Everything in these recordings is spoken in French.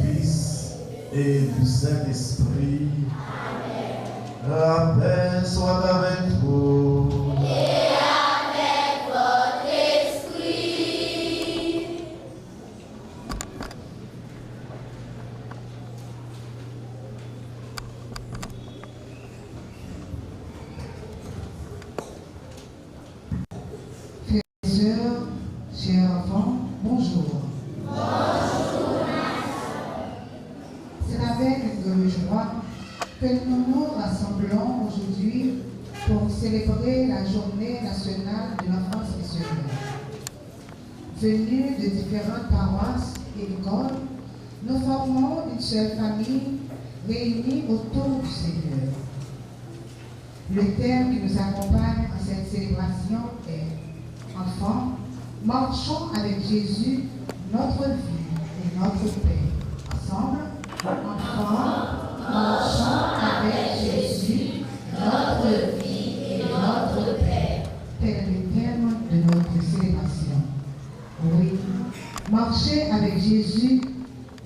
Fils et du Saint-Esprit. Amen. La paix soit avec vous. Et avec votre esprit. Frères et sœurs, chers enfants, bonjour. C'est avec une grande joie que nous nous rassemblons aujourd'hui pour célébrer la journée nationale de l'enfance missionnaire. Venus de différentes paroisses et écoles, nous formons une seule famille réunie autour du Seigneur. Le thème qui nous accompagne en cette célébration est « Enfants, marchons avec Jésus, notre vie et notre paix ». Ensemble, enfants, marchons avec Jésus, notre vie et notre paix. Tel est le thème de notre célébration. Oui, marcher avec Jésus,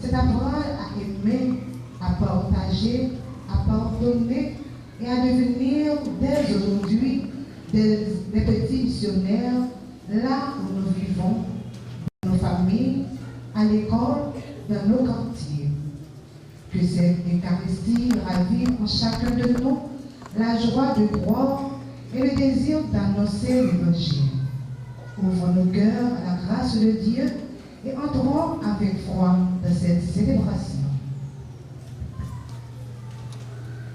c'est apprendre à aimer, à partager, à pardonner et à devenir dès aujourd'hui des petits missionnaires là où nous vivons, dans nos familles, à l'école, dans nos quartiers. Que cette Eucharistie ravive en chacun de nous la joie de croire et le désir d'annoncer l'Évangile. Ouvrons nos cœurs à la grâce de Dieu et entrons avec foi dans cette célébration.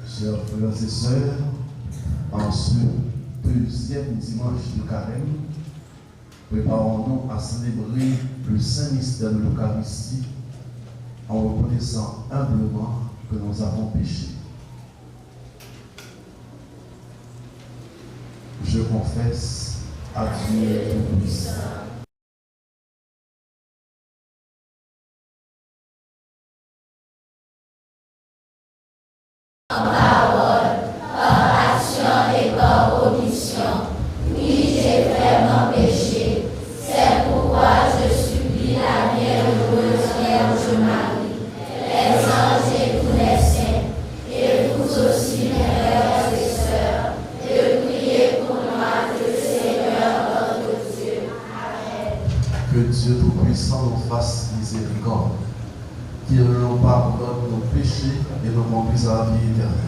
Chers frères et sœurs, en ce deuxième dimanche de Carême, préparons-nous à célébrer le Saint Mystère de l'Eucharistie en reconnaissant humblement que nous avons péché. Je confesse à Dieu Tout-Puissant. Par parole, par action et par omission, oui, j'ai vraiment péché. C'est pourquoi je supplie la bienheureuse Vierge Marie, les anges et tous les saints, et vous aussi, mes frères et sœurs, de prier pour moi que le Seigneur notre Dieu. Amen. Que Dieu Tout-Puissant nous fasse miséricorde, qu'il nous pardonne nos péchés et nous conduise à la vie éternelle.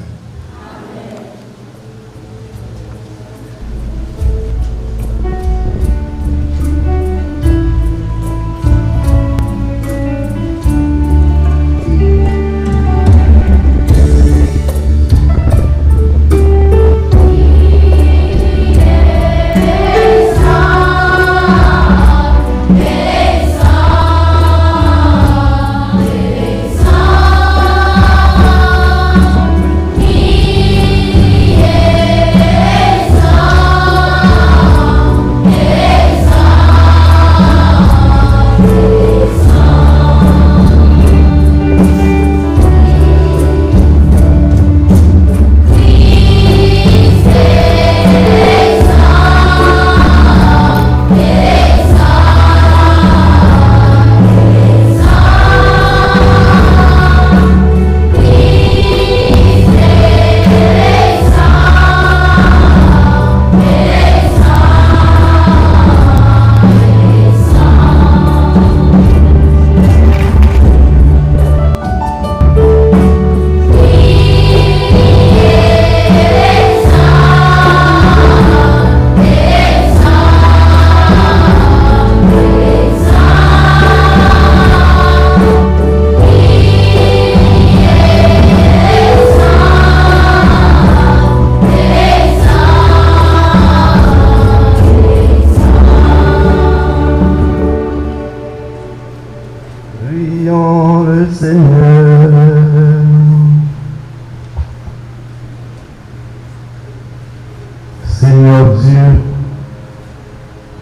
Seigneur Dieu,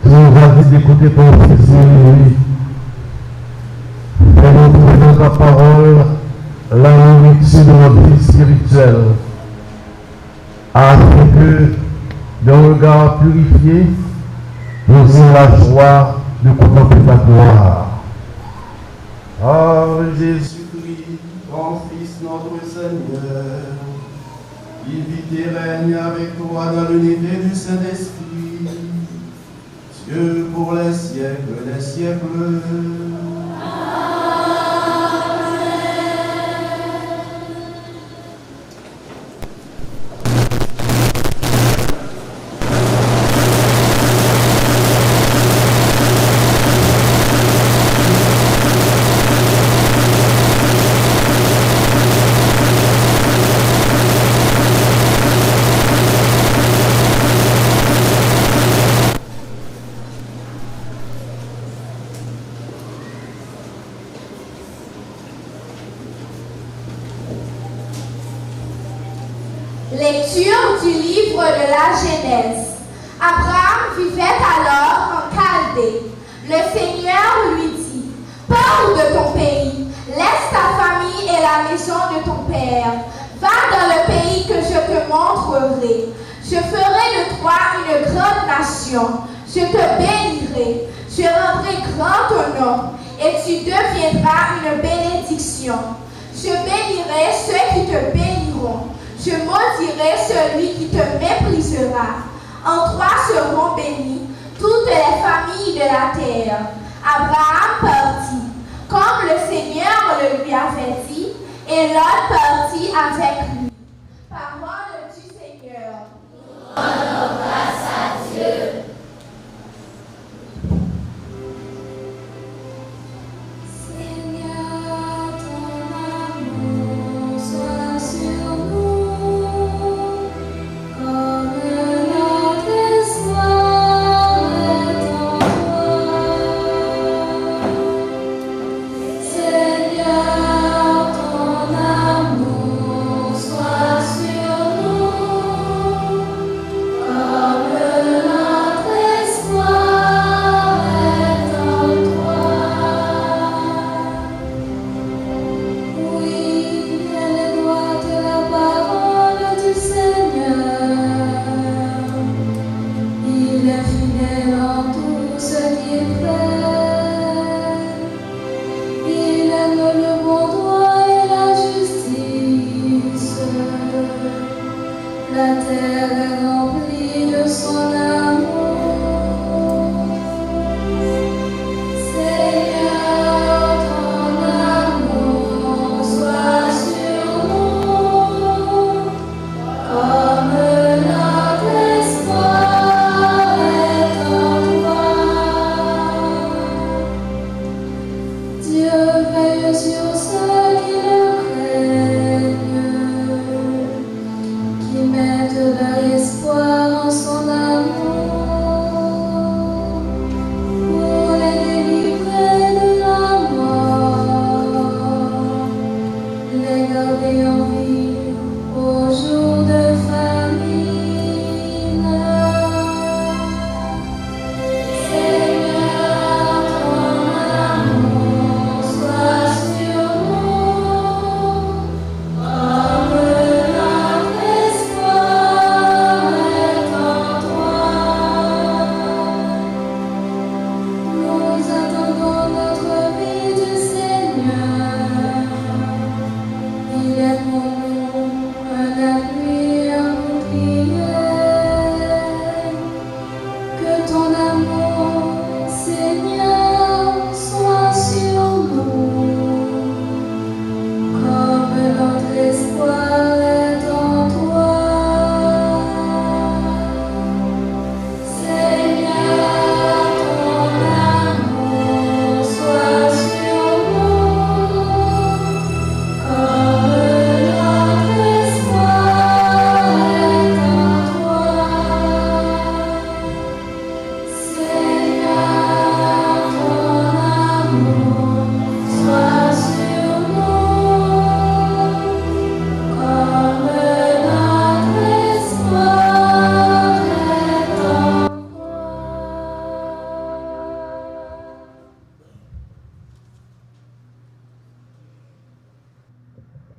tu nous as dit d'écouter ton Fils et fais-nous trouver dans ta parole la nourriture de notre vie spirituelle, afin que, d'un regard purifié, nous ayons la joie de contempler ta gloire. Oh Jésus-Christ, Ton Fils notre Seigneur, il vit et règne avec toi dans l'unité du Saint-Esprit, Dieu pour les siècles des siècles. Lecture du livre de la Genèse. Abraham vivait alors en Chaldée. Le Seigneur lui dit, « Pars de ton pays, laisse ta famille et la maison de ton père. Va dans le pays que je te montrerai. Je ferai de toi une grande nation. Je te bénirai. Je rendrai grand ton nom et tu deviendras une bénédiction. Je bénirai ceux qui te béniront. Je maudirai celui qui te méprisera. En toi seront bénies toutes les familles de la terre. » Abraham partit, comme le Seigneur le lui avait dit, et Lot partit avec lui. Parole du Seigneur. Rendons grâce à Dieu.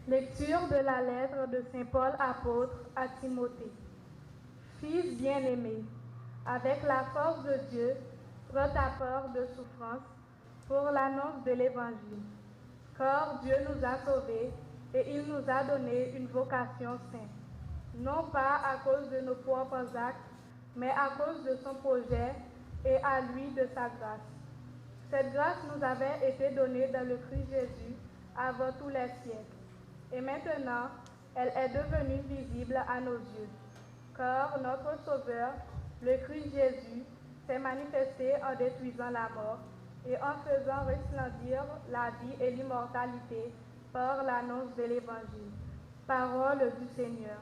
Lecture de la lettre de Saint Paul apôtre à Timothée. Fils bien-aimé, avec la force de Dieu, prends ta part de souffrance pour l'annonce de l'Évangile. car Dieu nous a sauvés et il nous a donné une vocation sainte, non pas à cause de nos propres actes, mais à cause de son projet et à lui de sa grâce. Cette grâce nous avait été donnée dans le Christ Jésus avant tous les siècles, et maintenant elle est devenue visible à nos yeux, car notre Sauveur, le Christ Jésus, s'est manifesté en détruisant la mort et en faisant resplendir la vie et l'immortalité par l'annonce de l'Évangile. Parole du Seigneur.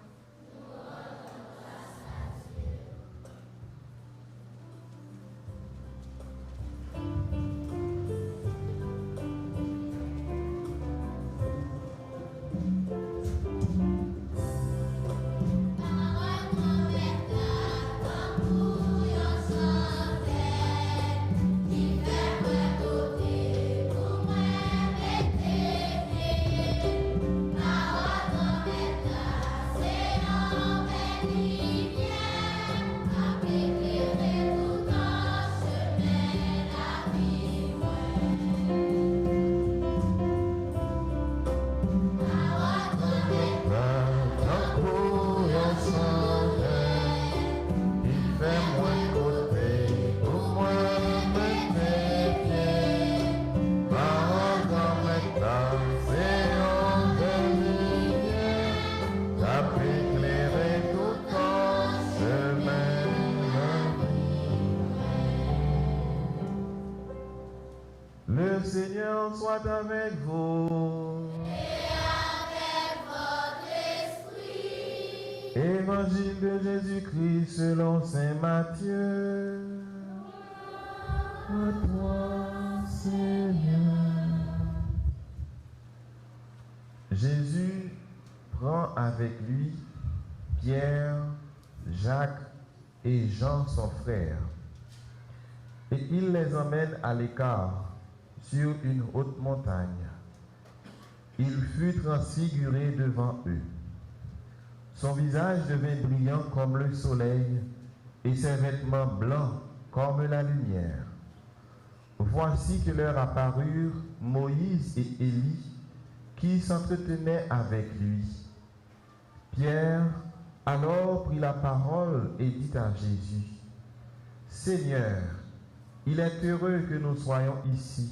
Le Seigneur soit avec vous. Et avec votre esprit. Évangile de Jésus-Christ selon saint Matthieu. À toi, Seigneur. Jésus prend avec lui Pierre, Jacques et Jean son frère, et il les emmène à l'écart sur une haute montagne. Il fut transfiguré devant eux. Son visage devint brillant comme le soleil et ses vêtements blancs comme la lumière. Voici que leur apparurent Moïse et Élie qui s'entretenaient avec lui. Pierre alors prit la parole et dit à Jésus: Seigneur, il est heureux que nous soyons ici.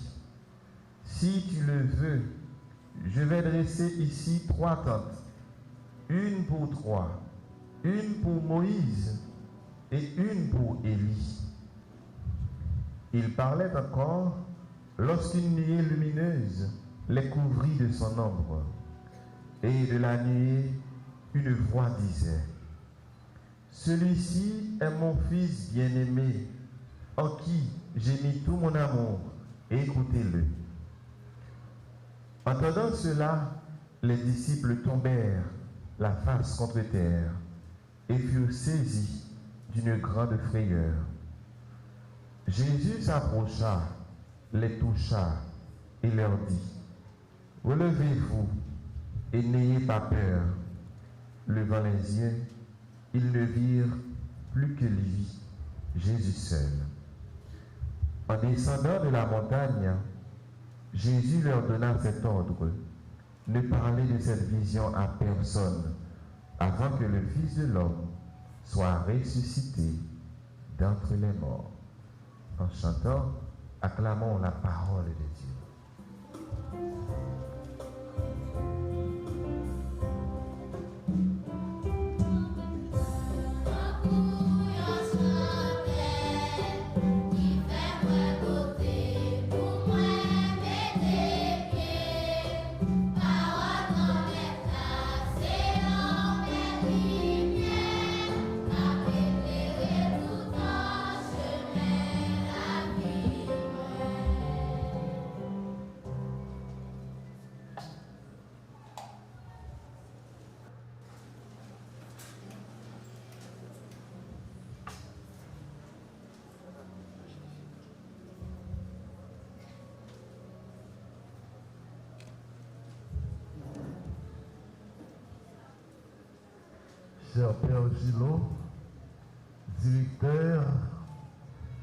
Si tu le veux, je vais dresser ici 3 tentes, une pour toi, une pour Moïse et une pour Élie. Il parlait encore lorsqu'une nuée lumineuse les couvrit de son ombre, et de la nuée, une voix disait: Celui-ci est mon fils bien-aimé, en qui j'ai mis tout mon amour, écoutez-le. Entendant cela, les disciples tombèrent la face contre terre et furent saisis d'une grande frayeur. Jésus s'approcha, les toucha et leur dit: Relevez-vous et n'ayez pas peur. Levant les yeux, ils ne virent plus que lui, Jésus seul. En descendant de la montagne, Jésus leur donna cet ordre: ne parlez de cette vision à personne, avant que le Fils de l'homme soit ressuscité d'entre les morts. En chantant, acclamons la parole de Dieu. Cher Père Gillot, directeur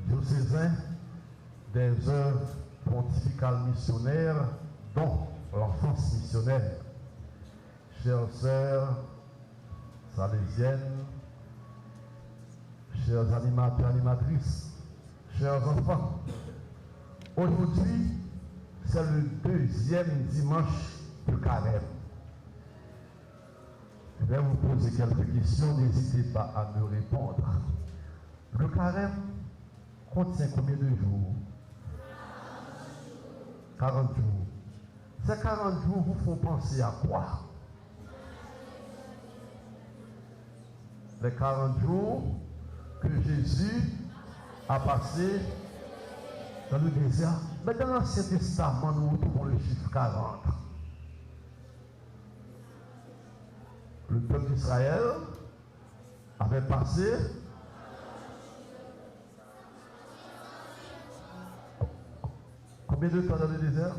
diocésain des œuvres pontificales missionnaires, dont l'enfance missionnaire. Chères sœurs salésiennes, chers animateurs, animatrices, chers enfants, aujourd'hui, c'est le deuxième dimanche de carême. Je vais vous poser quelques questions, n'hésitez pas à me répondre. Le carême contient combien de jours? 40 jours. Ces 40 jours vous font penser à quoi? Les 40 jours que Jésus a passé dans le désert. Mais dans l'Ancien Testament, nous retrouvons le chiffre 40. Le peuple d'Israël avait passé combien de temps dans le désert?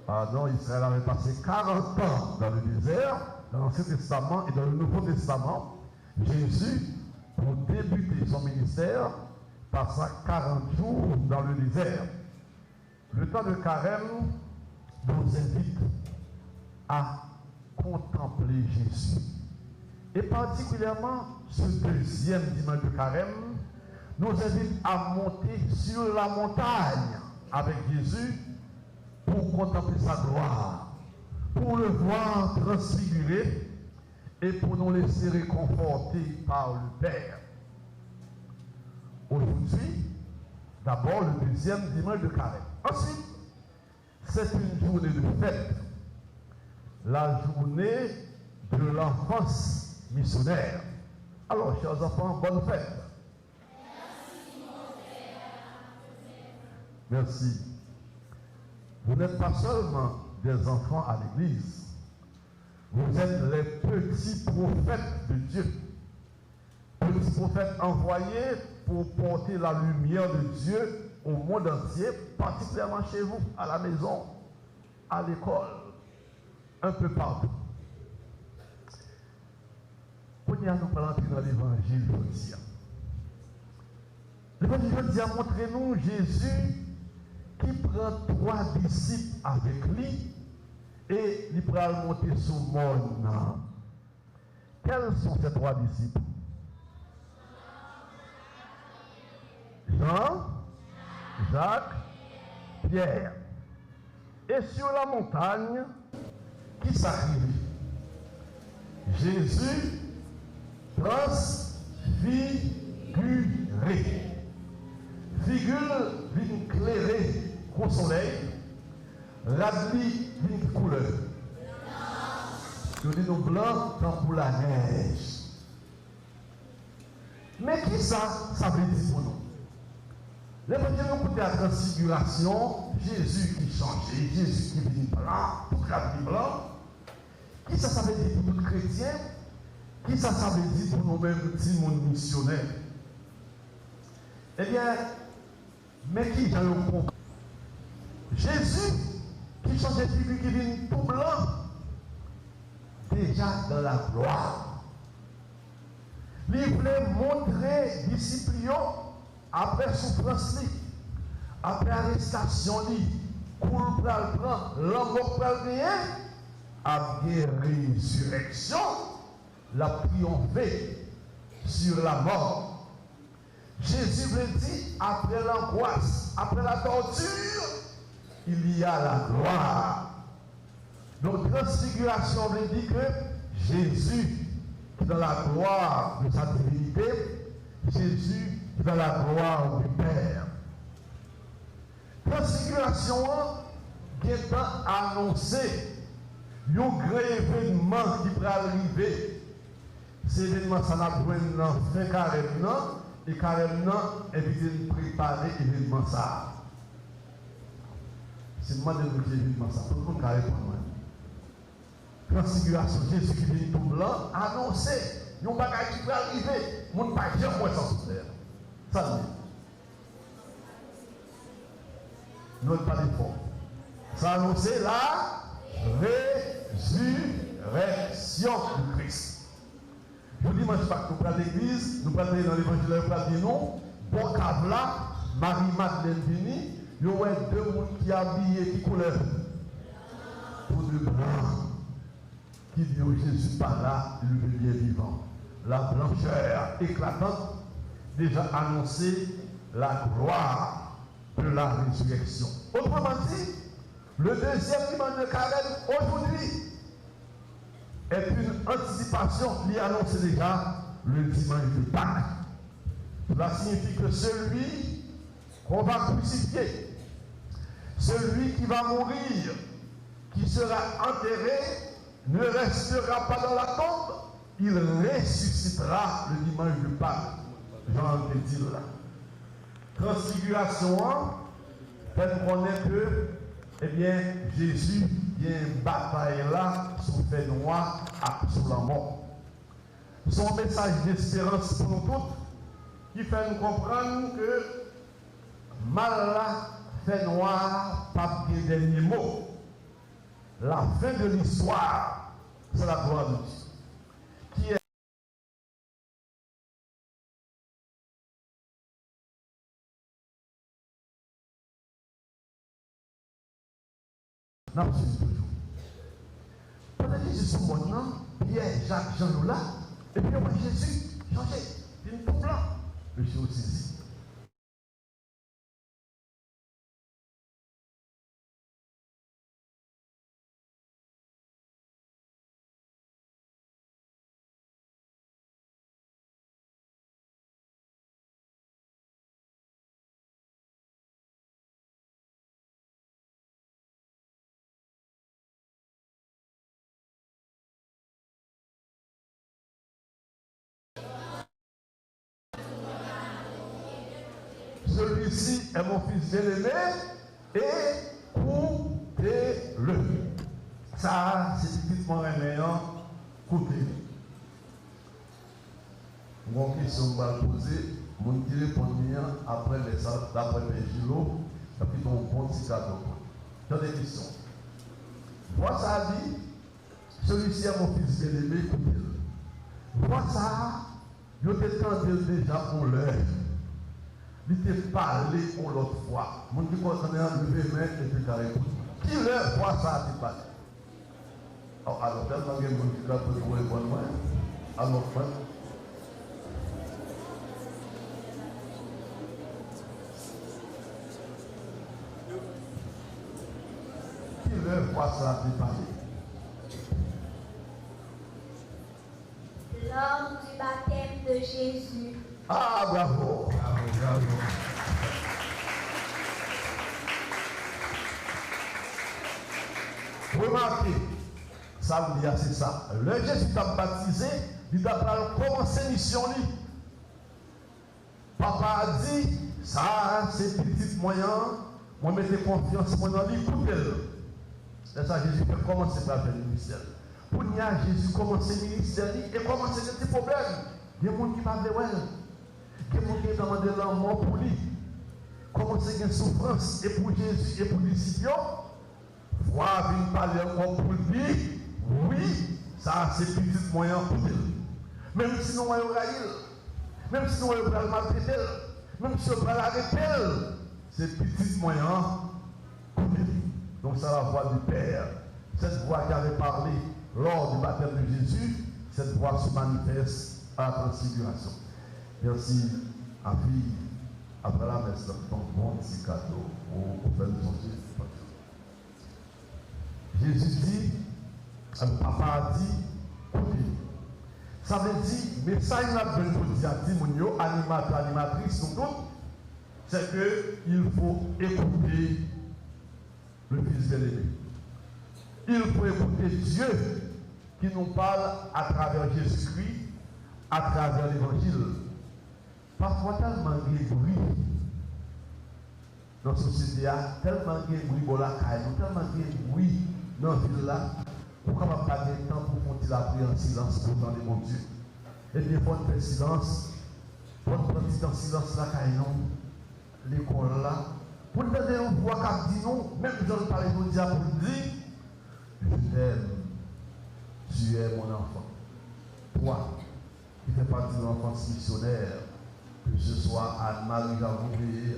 Ah non, Israël avait passé 40 ans dans le désert, dans l'Ancien Testament et dans le Nouveau Testament. Jésus, pour débuter son ministère, passa 40 jours dans le désert. Le temps de carême nous invite à contempler Jésus. Et particulièrement, ce deuxième dimanche de carême nous invite à monter sur la montagne avec Jésus pour contempler sa gloire, pour le voir transfiguré et pour nous laisser réconforter par le Père. Aujourd'hui, d'abord le deuxième dimanche de carême. Ensuite, c'est une journée de fête, la journée de l'enfance missionnaire. Alors, chers enfants, bonne fête. Merci, mon Père. Merci. Vous n'êtes pas seulement des enfants à l'église, vous êtes les petits prophètes de Dieu. Petits prophètes envoyés pour porter la lumière de Dieu au monde entier, particulièrement chez vous, à la maison, à l'école, un peu partout. Pour nous parler dans l'évangile aujourd'hui. L'évangile aujourd'hui a montré nous Jésus qui prend 3 disciples avec lui et il prend monter sur le monde. Quels sont ces 3 disciples? Jean, Jacques, Pierre. Et sur la montagne, qui s'arrive? Jésus transfiguré. Figure d'une clairée au soleil, l'habit d'une couleur. Nous disons blanc comme pour la neige. Mais qui ça veut dire pour nous? L'évangile nous côté la transfiguration, Jésus qui changeait, Jésus qui vient blanc, tout habit blanc. Qui ça veut dire pour nous chrétiens? Qui ça veut dire pour nous-mêmes, petits monde missionnaires? Eh bien, mais qui j'ai le compris? Jésus qui change de figure, qui vient tout blanc, déjà dans la gloire. Il voulait montrer disciples après souffrance, après arrestation, pour prendre l'homme pour rien, après résurrection, la triomphé sur la mort. Jésus veut dire, après l'angoisse, après la torture, il y a la gloire. Donc, transfiguration veut dire que Jésus, qui est dans la gloire de sa divinité, Jésus qui est dans la gloire du Père. Transfiguration qui est annoncé, un grand événement qui va arriver. Cet événement, ça n'a pas besoin de faire carême. Et carrément, éviter de préparer l'événement ça. C'est moi de nous l'événement ça. Tout le monde carré pour moi. Transfiguration, Jésus qui vient tout blanc, annoncé. Il y a un bagage qui peut arriver. Mon ne peut pas jamais sans faire. Ça nous ne pas fort. Ça annoncé la résurrection du Christ. Je dis, moi, je pas que nous prenons l'église, nous prenons dans l'évangile, nous prenons non, bon câble là, Marie-Madeleine Vini, il y a 2 personnes qui habillés, qui couleur. pour de blanc qui dit au Jésus par là, le bien vivant. La blancheur éclatante déjà annoncé la gloire de la résurrection. Autrement dit, le deuxième dimanche de Carême aujourd'hui est une anticipation qui annonce déjà le dimanche de Pâques. Cela signifie que celui qu'on va crucifier, celui qui va mourir, qui sera enterré, ne restera pas dans la tombe, il ressuscitera le dimanche de Pâques. Jean le dit là. Transfiguration, fait connaître que, eh bien, Jésus vient bataille là, sous le fait noir, sous la mort. Son message d'espérance pour nous tous, qui fait nous comprendre que mal là, fait noir, pas de dernier mot. La fin de l'histoire, c'est la gloire de Dieu. Qui est toujours. Pendant que Jésus est maintenant, Pierre, Jacques, Jean nous là, et puis on voit Jésus changer, une tout blanc. Le Jésus aussi. Celui-ci est mon fils bien-aimé, écoutez-le. Ça, c'est typiquement un meilleur, écoutez-le. Mon question va poser, mon qui répond après les salles, d'après les Gilo, et puis ton compte si ça donne. J'ai des questions. Moi, ça a dit, celui-ci est mon fils bien-aimé, écoutez-le. Moi, ça, je t'ai tendu déjà pour l'heure. Il t'a parlé pour l'autre fois. Mon qui connaît un levé main et puis carré. Qui leur voit ça, tu parles. Alors, tellement que mon qui l'a pour vous répondre, moi. Alors, qui leur voit ça, tu parles. Lors du baptême de Jésus. Ah, bravo, bravo, bravo. Remarquez, ça veut dire c'est ça. Le Jésus t'a baptisé, il a commencé mission. Papa a dit, ça c'est petit moyen, moi mettez confiance moi dans lui, écoutez-le. C'est ça Jésus peut commencer par faire le ministère. Pour y a Jésus commencer le ministère et commencer des petits problèmes. Il y a des gens qui parlent de elle. Il y a des gens qui demandent la mort pour lui. Commencer une souffrance et pour Jésus et pour les disciples. Voir venir parler encore pour lui. Oui, ça c'est petit moyen pour lui. Même si nous avons même si nous avons maltraité, même si nous avons arrêté, c'est petit moyen pour lui. Donc ça la voix du Père. Cette voix qui avait parlé lors du baptême de Jésus, cette voix se manifeste à la transfiguration. Merci à vie, après la messe, ton bon petit cadeau au fait de son Jésus. Jésus dit, papa a dit, écoutez. Ça veut dire, mais ça il a besoin de dire, animateur, animatrice, nous tous, c'est qu'il faut écouter le Fils bien-aimé. Il faut écouter Dieu qui nous parle à travers Jésus-Christ, à travers l'Évangile. Parfois, tellement de bruit dans la société, tellement de bruit dans la caille, tellement de bruit dans la ville là, pour qu'on ne pas de temps pour faire la prière en silence pour dans les mon Dieu. Et bien, pour faire silence, pour prendre en silence la caille, l'école là, pour nous donner une voix qui dit non, même si je parle de Dieu pour dire, je t'aime, tu es mon enfant. Toi, qui fais partie de l'enfance missionnaire, que ce soit à Marie-Jean,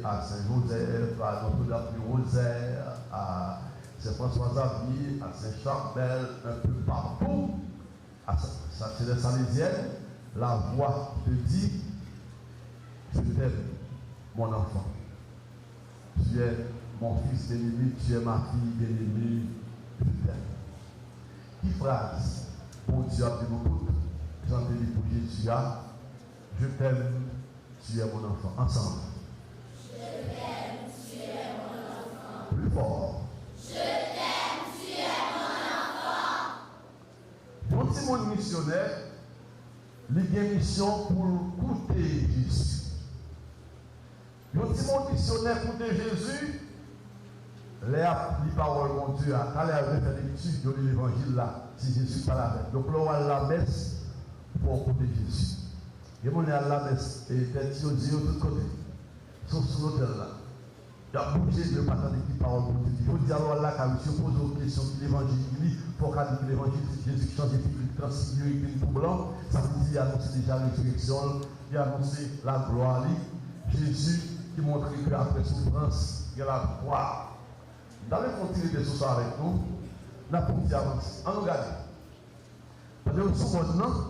à Saint-Joseph, à Notre-Dame du Rosaire, à c'est François Xavier, à Saint-Charbel, un peu partout, à Saint-Salésienne, la voix te dit, je t'aime, mon enfant. Tu es mon fils bien-aimé, tu es ma fille bien-aimée, je t'aime. Qui phrase, bon Dieu a dit nous toutes, j'en ai dit pour Jésus, je t'aime, tu es mon enfant. Ensemble. Je t'aime, tu es mon enfant. Plus fort. Je t'aime, tu es mon enfant. Mon petit monde missionnaire, il y a une mission pour goûter Jésus. Mon petit monde missionnaire pour goûter Jésus, les paroles de mon Dieu, quand les faire l'étude de l'évangile là, si Jésus parle avec. Donc là, on va à la messe pour goûter Jésus. Et on est à la messe et tête aux yeux de tous côtés. Sauf sur l'hôtel là. Il y a bougé de parler des paroles pour Dieu. Il faut dire alors là, quand monsieur pose aux questions de l'évangile, il faut qu'on dise que l'évangile, c'est Jésus qui change les filles, qui transfigure, qui tout blanc. Ça veut dire qu'il a annoncé déjà la résurrection, il a annoncé la gloire. Jésus qui montre qu'après souffrance, il y a la gloire. Dans le continuer de ce soir avec nous, la politique avance. On regarde. Pendant que ce monde,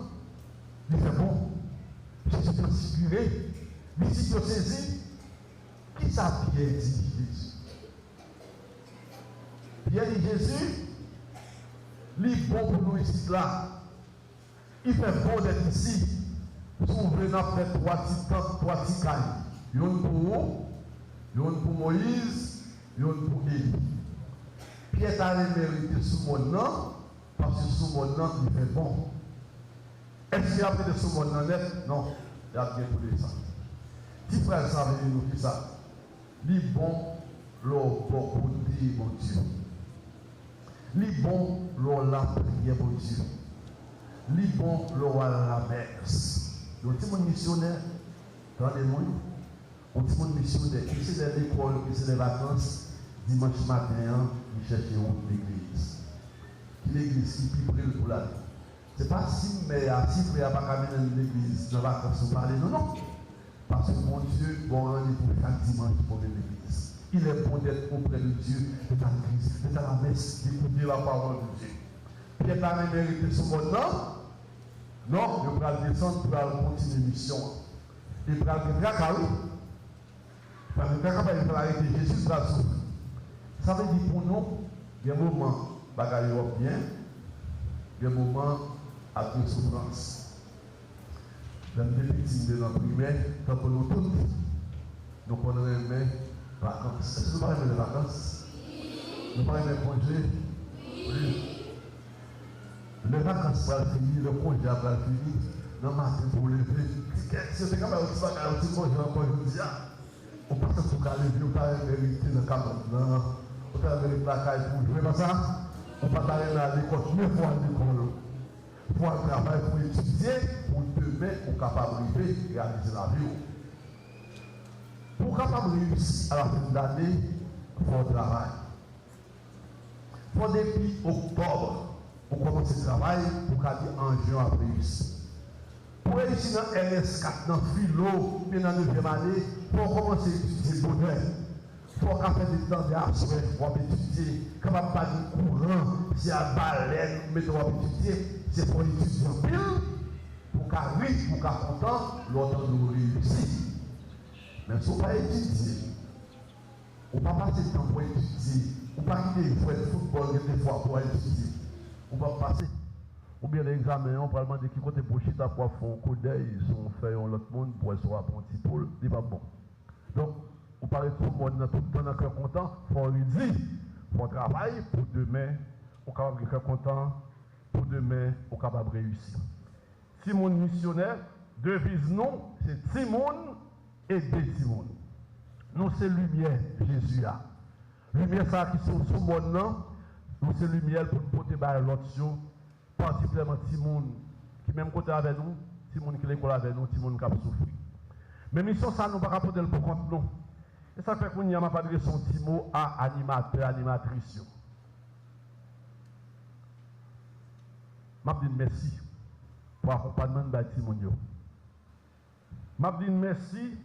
il fait bon. Jésus est transfiguré. Les si tu saisi, qui ça Pierre dit Jésus? Pierre dit Jésus, il est bon pour nous ici là. Il fait bon d'être ici. Si vous venez faire trois petits cailles. Il y en a pour vous, il y en a pour Moïse, il y en a pour Élie. Pierre a mérité sous mon nom, parce que sous mon nom, il fait bon. Est-ce qu'il y a fait de sous mon nom net? Non, il y a bien pour ça. Petit frère, ça veut dire nous qui ça. Li bon, l'eau pour dire mon Dieu. Li bon, l'eau la prière mon Dieu. Li bon, l'eau à la messe. Donc, si mon missionnaire, dans les mots, on dit mon missionnaire, qui c'est de l'école, qui c'est des vacances, dimanche matin, il cherche l'église. L'église qui prie pour la vie. Ce n'est pas si frère n'a pas amené l'église dans la vacances pour parler, non, non. Parce que mon Dieu, bon rendez-vous chaque dimanche pour l'église. Il est bon d'être auprès de Dieu, d'être à l'église, d'être à la messe, d'écouter la parole de Dieu. Pierre n'a pas mérité ce mot, non? Non, il va descendre pour continuer mission. Il va le cacahué. Il va le cacahué, il va arrêter Jésus va souffrir. Ça veut dire pour nous, il y a un moment, bagaille bien, il y a un moment à toute souffrance. Dans les petits de notre primaire, quand nous tous, nous prenons les vacances. Est-ce que nous parlons de vacances? Nous parlons de congés? Oui. Les vacances vont finir, le congé va finir. Dans le matin, pour lever. Si on est capable de faire un petit congé encore aujourd'hui, on passe pour lever, on va vérité dans le cadre. On va vériter la caille pour jouer comme ça. On va aller à l'école, mais pour aller à l'école. Pour un travail, pour étudier, pour demain, pour capable de réaliser la vie. Pour capable de réussir à la fin d'année, il faut travail. Il faut depuis octobre, pour commencer le travail, pour qu'à dire en juin après réussir. Pour réussir dans LS4, dans philo, puis dans la 9e année, pour commencer à étudier le bonheur. Il faut qu'à faire des temps d'assurer, pour étudier, capable de pas de courant, c'est à baleine, mais pour étudier. C'est pour étudier en pile, pour qu'à riche, pour qu'à content, l'autre nous réussit. Mais si on ne pas étudier, on ne pas passer le temps pour étudier, on ne pas quitter le football des fois pour étudier, on ne pas passer. Ou bien l'examen, on peut demander qui côté pour chita pour faire un coup d'œil, si on fait un autre monde pour être apprenti pour le, c'est pas bon. Donc, on parle tout le monde, tout le temps dans le cœur content, il faut dire, il faut travailler pour demain, on peut avoir le cœur content. Pour demain, on est capable de réussir. Simon missionnaire, devise nous, c'est Simon et des Simon. Nous, c'est lumière, Jésus a. Lumière, ça qui sont sous mon nom, nous, c'est lumière pour porter par l'autre, particulièrement Simon, qui même côté avec nous, Simon qui est l'école avec nous, Simon qui a souffert. Mais mission, ça, nous ne pouvons pas porter le pour compte, non. Et ça fait qu'on y a ma padre son petit mot à animateur, animatrice. Je dis merci pour l'accompagnement de Timon. Je dis merci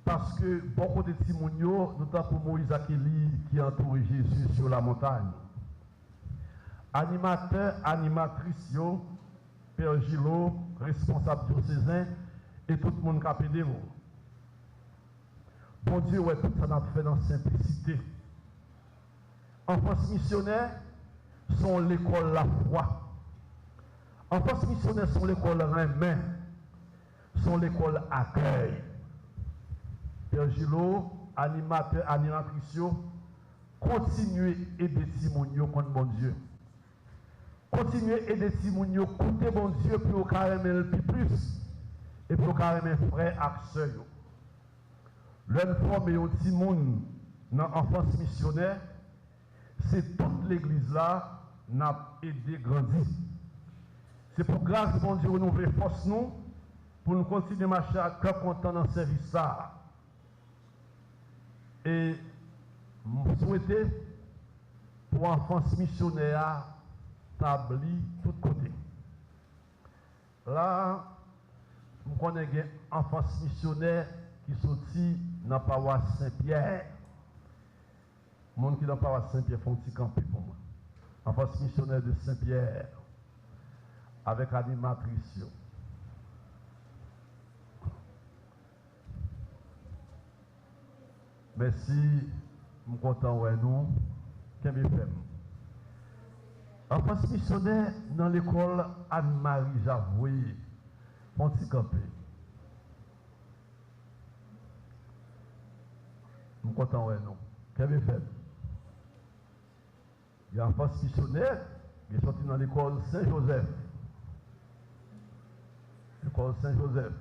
Parce que beaucoup de Timonio, notamment pour Moïse Akeli qui entoure Jésus sur la montagne. Animateur, animatrice, Père Gilo, responsable diocésain, et tout le monde qui a pédé. Bon Dieu, ouais, tout ça n'a fait dans la simplicité. Enfance missionnaire sont l'école la foi. Enfance missionnaire sont l'école main, sont l'école accueil. Père Gilo, animateur, animatrice, continuez à aider Timonio contre bon Dieu. Continuez à aider Timonio, côté bon Dieu pour carrément le plus et pour carrément frère et sœur. L'un former un Timon dans l'enfance missionnaire, c'est toute l'église là n'a aidé grandir. C'est pour grâce bon Dieu renouveler force nous pour nous continuer à marcher à cœur content dans le service ça. Et je souhaite pour l'enfance missionnaire établi tout côté. Là, je connais une enfance missionnaire qui sortit dans la paroisse Saint-Pierre. Les gens qui sont dans la paroisse Saint-Pierre font un petit campé pour moi. Enfance missionnaire de Saint-Pierre avec animatrice. Merci, je suis content de nous. Qu'est-ce que fait? Enfance missionnaire dans l'école Anne-Marie Javoué, Ponty Campé. Je suis content de nous. Qu'est-ce que fait? Il y a enfance missionnaire qui est sorti dans l'école Saint-Joseph. L'école Saint-Joseph.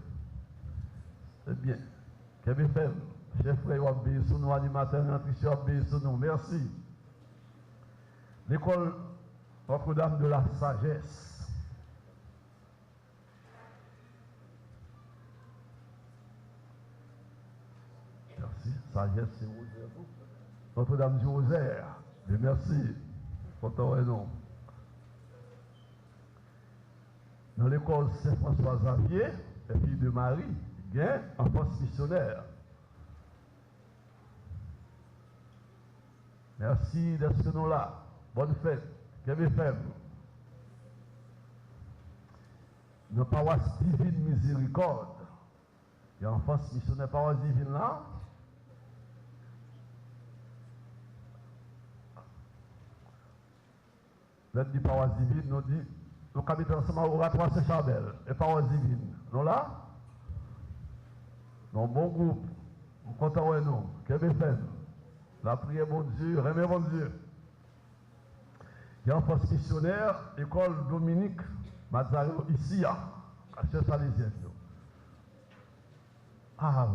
C'est bien. Qu'est-ce que fait? Chef frère, obéissez sur nous, animateur, nutrition, obéissez sur nous. Merci. L'école Notre-Dame de la Sagesse. Merci. Sagesse, c'est Rosaire. Notre-Dame du Rosaire. Merci. Content et non. Dans l'école Saint-François Xavier, la fille de Marie, gain en poste missionnaire. Merci d'être nous là. Bonne fête. Qu'est-ce que fait? Nos paroisse divine miséricorde. Il y a enfance missionnaire paroisse divine là. L'autre dit paroisse divine, nous dit, nous habitons ensemble au oratoire Saint-Charbel. Et paroisse divine. Nous là? Nous bon groupe. Nous comptons avec nous. Qu'est-ce que fait? La prière, bon Dieu, remet bon Dieu. Il y a un poste missionnaire, école Dominique Mazzario, ici, à Chef-Salésien. Ah,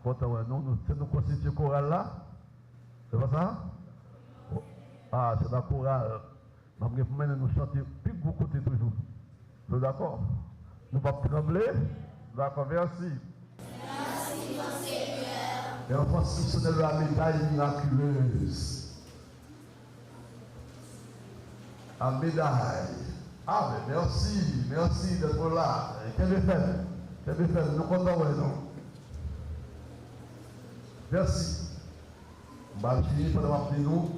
nous constituons chorale là. C'est pas ça? Ah, c'est la chorale. Nous chanter plus beaucoup de toujours. Vous êtes d'accord? Nous ne pouvons pas trembler. D'accord, merci. Merci, mon Seigneur. Et en France, missionnaire de la médaille miraculeuse. La médaille. Ah, mais merci d'être là. Qu'est-ce que fait? Qu'est-ce que fait? Nous comptons, non? Merci. On va finir pour appeler nous.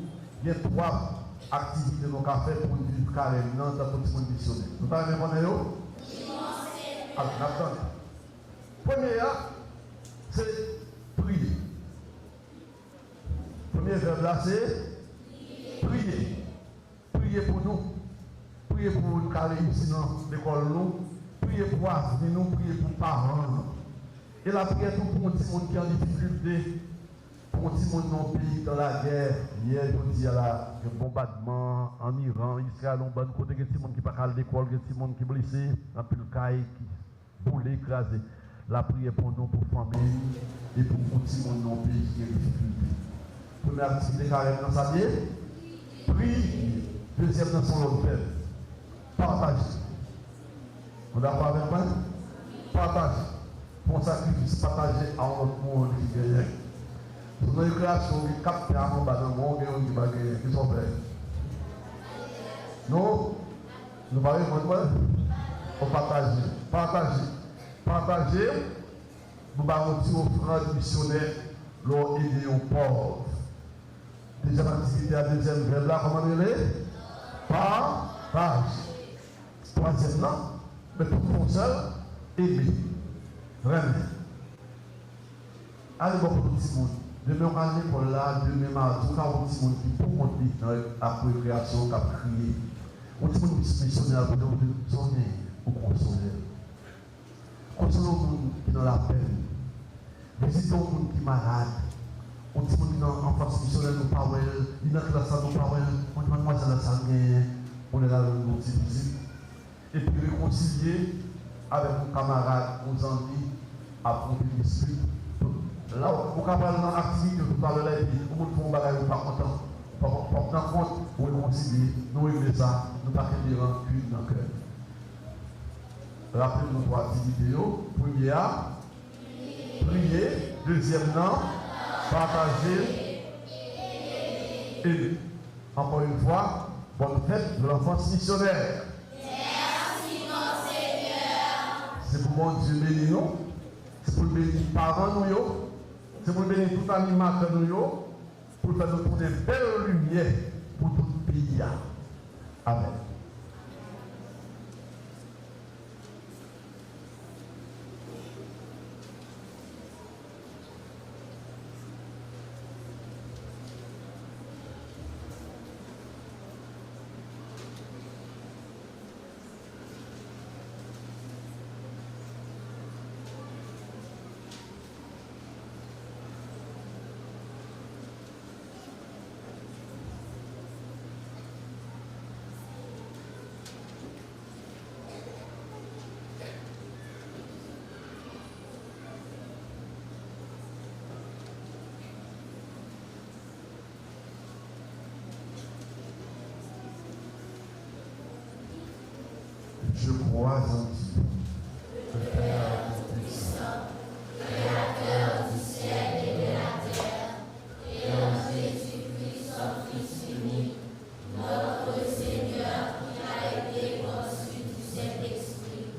Il y a 3 activités dans le café pour vivre carrément dans le monde missionnaire. Vous avez répondu? Attendez. Première, c'est prier. Premier verbe là, c'est prier. Priez pour nous. Priez pour nous carrer ici dans l'école nous. Priez pour avenir nous. Priez pour parents. Et la prière tout pour un petit monde qui est en difficulté. Pour un petit monde dans le pays, dans la guerre. Hier, je dis, il y a un bombardement en Iran, Israël, on bon côté, il y a des gens qui ne sont pas à l'école, il y a des gens qui sont blessés, un peu de caille qui boule, écrasé. La prière pour nous, pour famille, et pour un petit monde dans le pays qui est en difficulté. Première activité carrément dans sa vie, prier. Deuxième dans son autre fait, partager. On est d'accord avec moi? Partager. Pour sacrifice, partager à un autre monde qui gagne. Nous avons une création qui capte à mon bas dans le monde qui sont prêts. Nous parlons de quoi? On partage. Partager. nous avons une offrande missionnaire, l'on aide aux pauvres. Deuxième activité, la deuxième verbe là, comment on est? Partage. Troisième là, mais pour nous seul, aimer. Vraiment. Allez voir pour le petit monde. Demain, on va aller pour là, demain, mardi, on va avoir un petit monde qui pour monter après création, qui a crié. On dit que nous sommes missionnaires pour nous sonner ou consoler. Consoler les gens qui sont dans la peine. Visiter les gens qui sont malades. On dit que nous sommes en face missionnaire, nous parlons, il y a la salle, nous parlons, on dit que mademoiselle la salle, on est là, nous petite visite. Et puis réconcilier avec nos camarades, nos amis, à propos de l'esprit. Là, on va parler dans l'activité, tout à l'heure, on va faire un bagage, on va pas content. Pour prendre compte, on va réconcilier, nous aimer ça, nous ne pas qu'il y ait rancune dans le cœur. Rappelez-nous trois activités. Première, prier. Deuxième, partager. Et encore une fois, bonne fête de l'enfance missionnaire. Merci, mon Seigneur. C'est pour mon Dieu bénir nous. C'est pour bénir les parents nous. C'est pour bénir tout animateur nous. Pour faire nous tourner une belle lumière pour tout le pays. Amen. Je crois en Dieu, le Père Tout-Puissant, Créateur du ciel et de la terre, et en Jésus-Christ, son Fils unique, notre Seigneur, qui a été conçu du Saint-Esprit,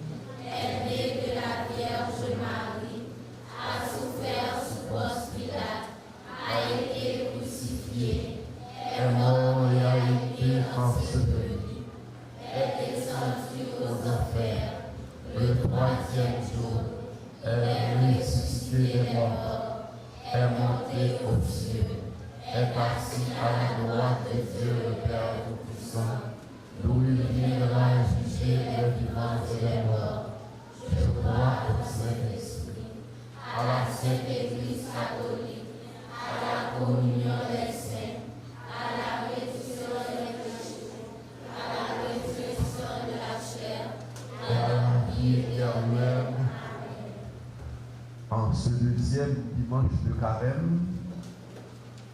est né de la Vierge Marie, a souffert sous Ponce Pilate, a été crucifié, est mort et a été enseveli, est descendu aux enfers, le troisième jour, est ressuscité des morts, est monté aux cieux, est assis à la droite de Dieu le Père Tout-Puissant, d'où il viendra juger les vivants et les morts. Je crois au Saint-Esprit, à la Sainte Église catholique, à la communion des saints, à la rémission des péchés, à la résurrection de la chair, et à la vie éternelle. En ce deuxième dimanche de Carême,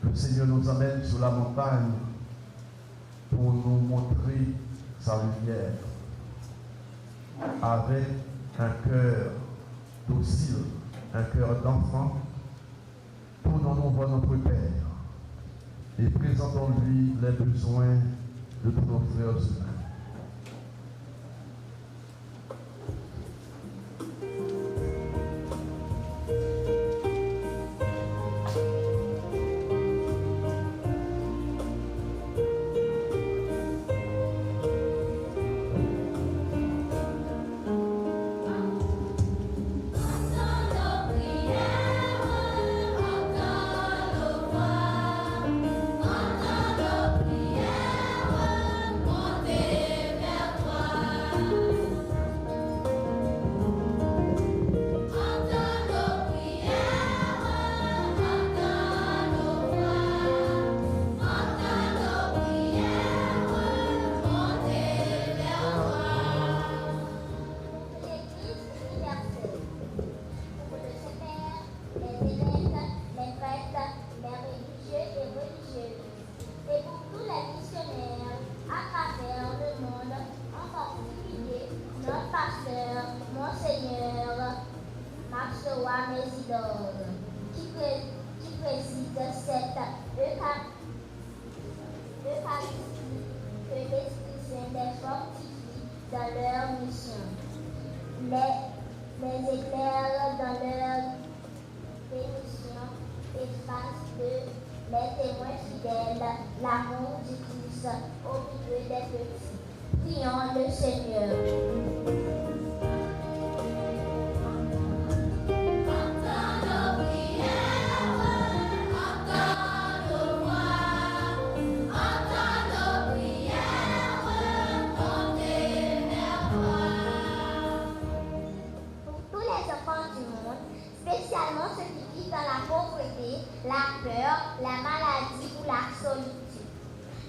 le Seigneur nous emmène sur la montagne pour nous montrer sa lumière avec un cœur docile, un cœur d'enfant. Tournons-nous vers notre Père et présentons-lui les besoins de tous nos frères humains. dans leur mission, les éclairs dans leur bénissions et fasse de les témoins fidèles l'amour du Christ au milieu des petits. Prions le Seigneur. Spécialement ceux qui vivent dans la pauvreté, la peur, la maladie ou la solitude.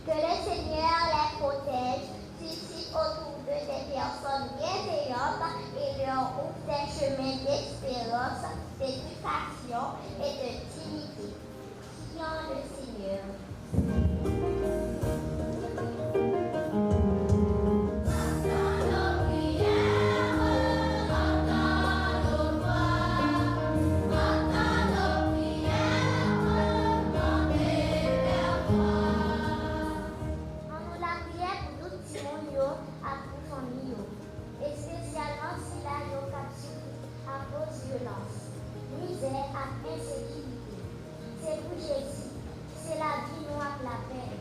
Que le Seigneur les protège, suscite autour d'eux des personnes bienveillantes et leur ouvre des chemins d'espérance, d'éducation et de dignité. Prions le Seigneur. Misère à insécurité. C'est vous Jésus, c'est la vie nous à la paix.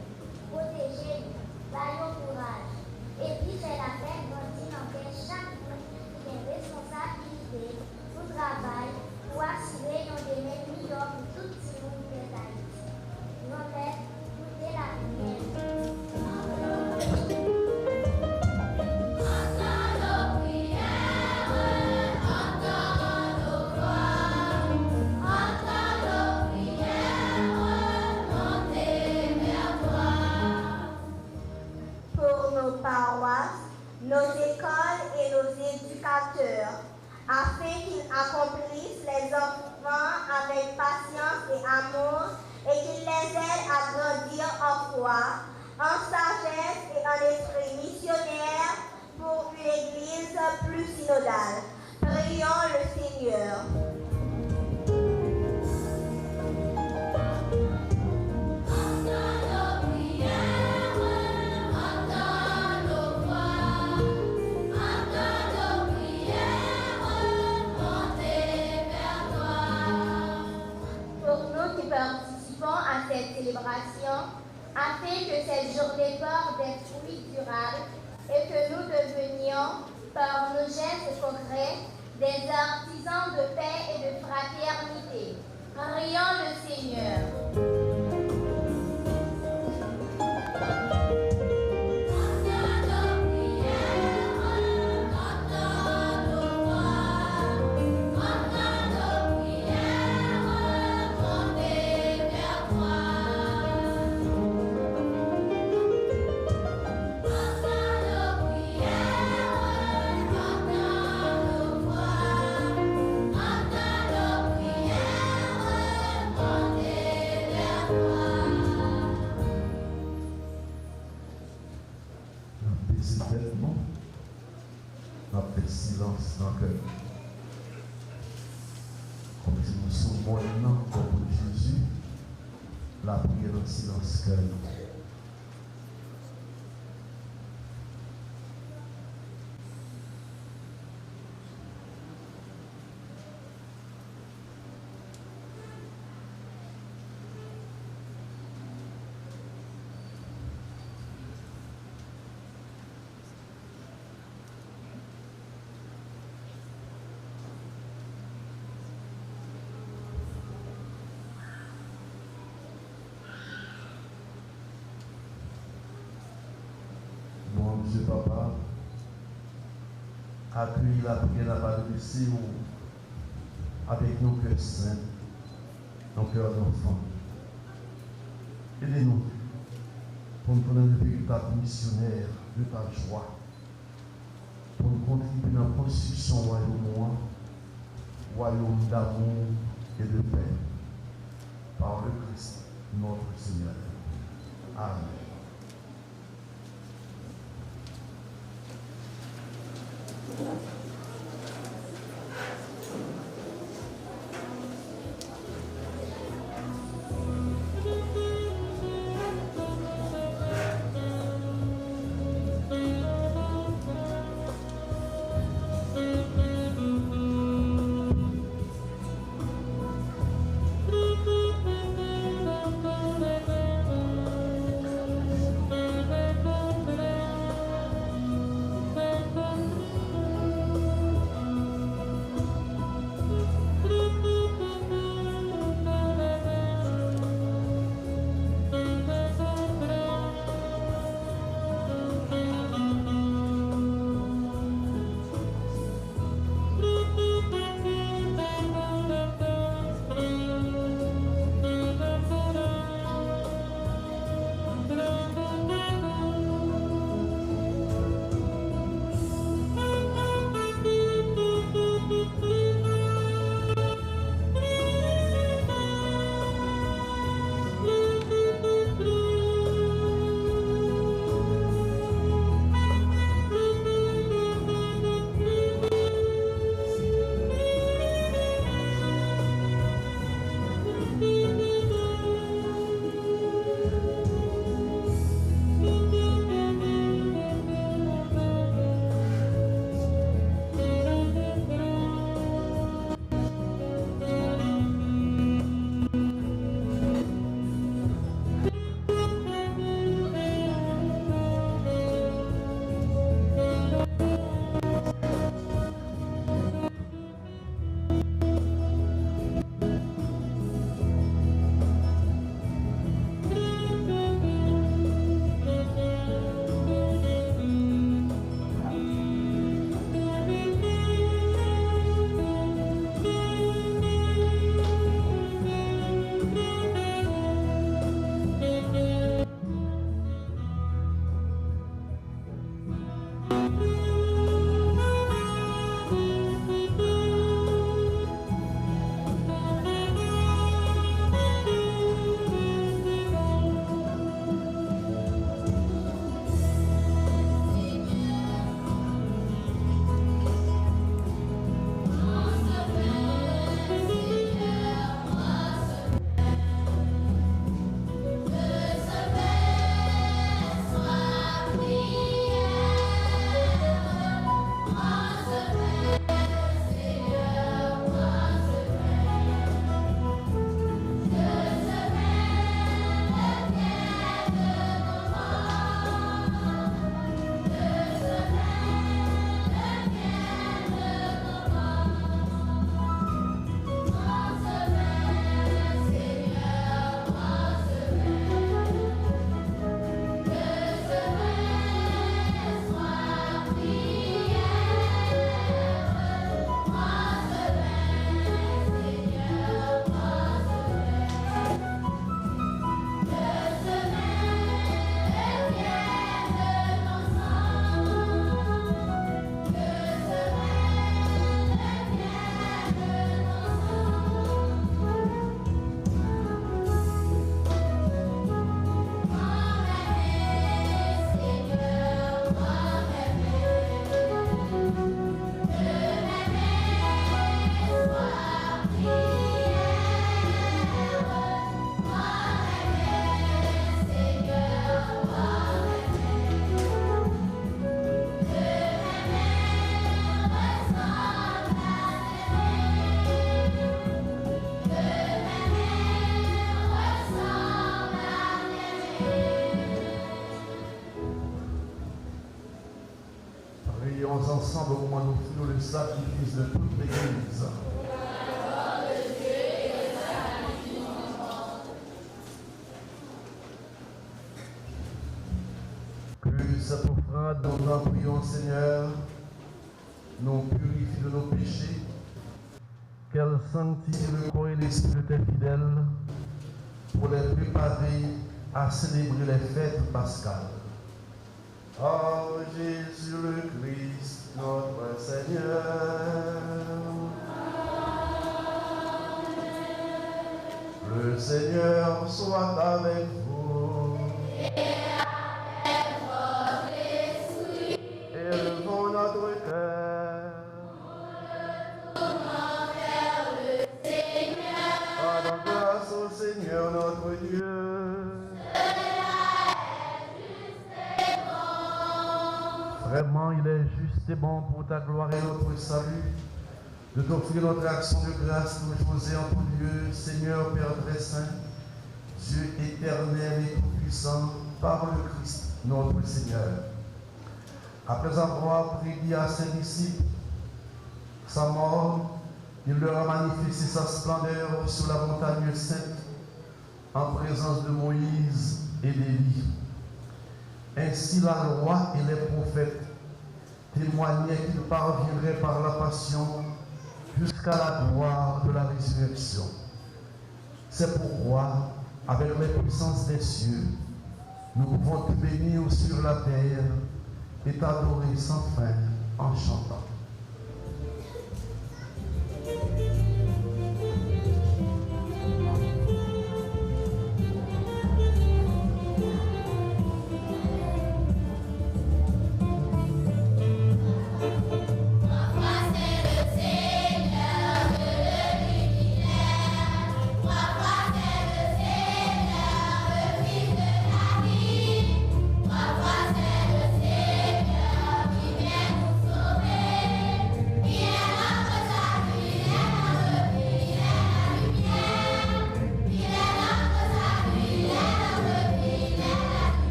Protégez-nous, baillons courage. Et puis fait la paix, grandir en paix chaque jour qui est responsabilité pour travail, pour assurer nos demain meilleurs pour tout le monde de Haïti. Nous allons écouter la prière. Nos écoles et nos éducateurs, afin qu'ils accomplissent les enfants avec patience et amour et qu'ils les aident à grandir en foi, en sagesse et en esprit missionnaire pour une église plus synodale. Prions le Seigneur. Participons à cette célébration afin que cette journée porte des fruits durables et que nous devenions, par nos gestes concrets, des artisans de paix et de fraternité. Prions le Seigneur. Silence dans le cœur. Comme si nous sommes maintenant comme Jésus, la prière dans le silence cœur. Dieu Papa, accueille la prière de la part de Dieu avec nos cœurs saints, nos cœurs d'enfants. Aidez-nous pour nous prendre le véritable missionnaire de ta joie, pour nous contribuer dans la construction royaume d'amour et de paix, par le Christ, notre Seigneur. Amen. Prions ensemble au moment d'offrir le sacrifice de toute l'Église. Que cette offrande dont nous prions, Seigneur, nous purifie de nos péchés, qu'elle sanctifie le corps et l'esprit de tes fidèles pour les préparer à célébrer les fêtes pascales. Oh Jésus le Christ, notre Seigneur. Le Seigneur soit avec vous. Élevons notre cœur. Rendons grâce au Seigneur notre Dieu. Vraiment, il est juste et bon pour ta gloire et notre salut de t'offrir notre action de grâce, nous José en tout lieu, Seigneur Père très saint, Dieu éternel et tout-puissant, par le Christ, notre Seigneur. Après avoir prédit à ses disciples sa mort, il leur a manifesté sa splendeur sur la montagne sainte, en présence de Moïse et d'Élie. Ainsi la loi et les prophètes témoignaient qu'il parviendrait par la passion jusqu'à la gloire de la résurrection. C'est pourquoi, avec les puissances des cieux, nous pouvons te bénir sur la terre et t'adorer sans fin en chantant.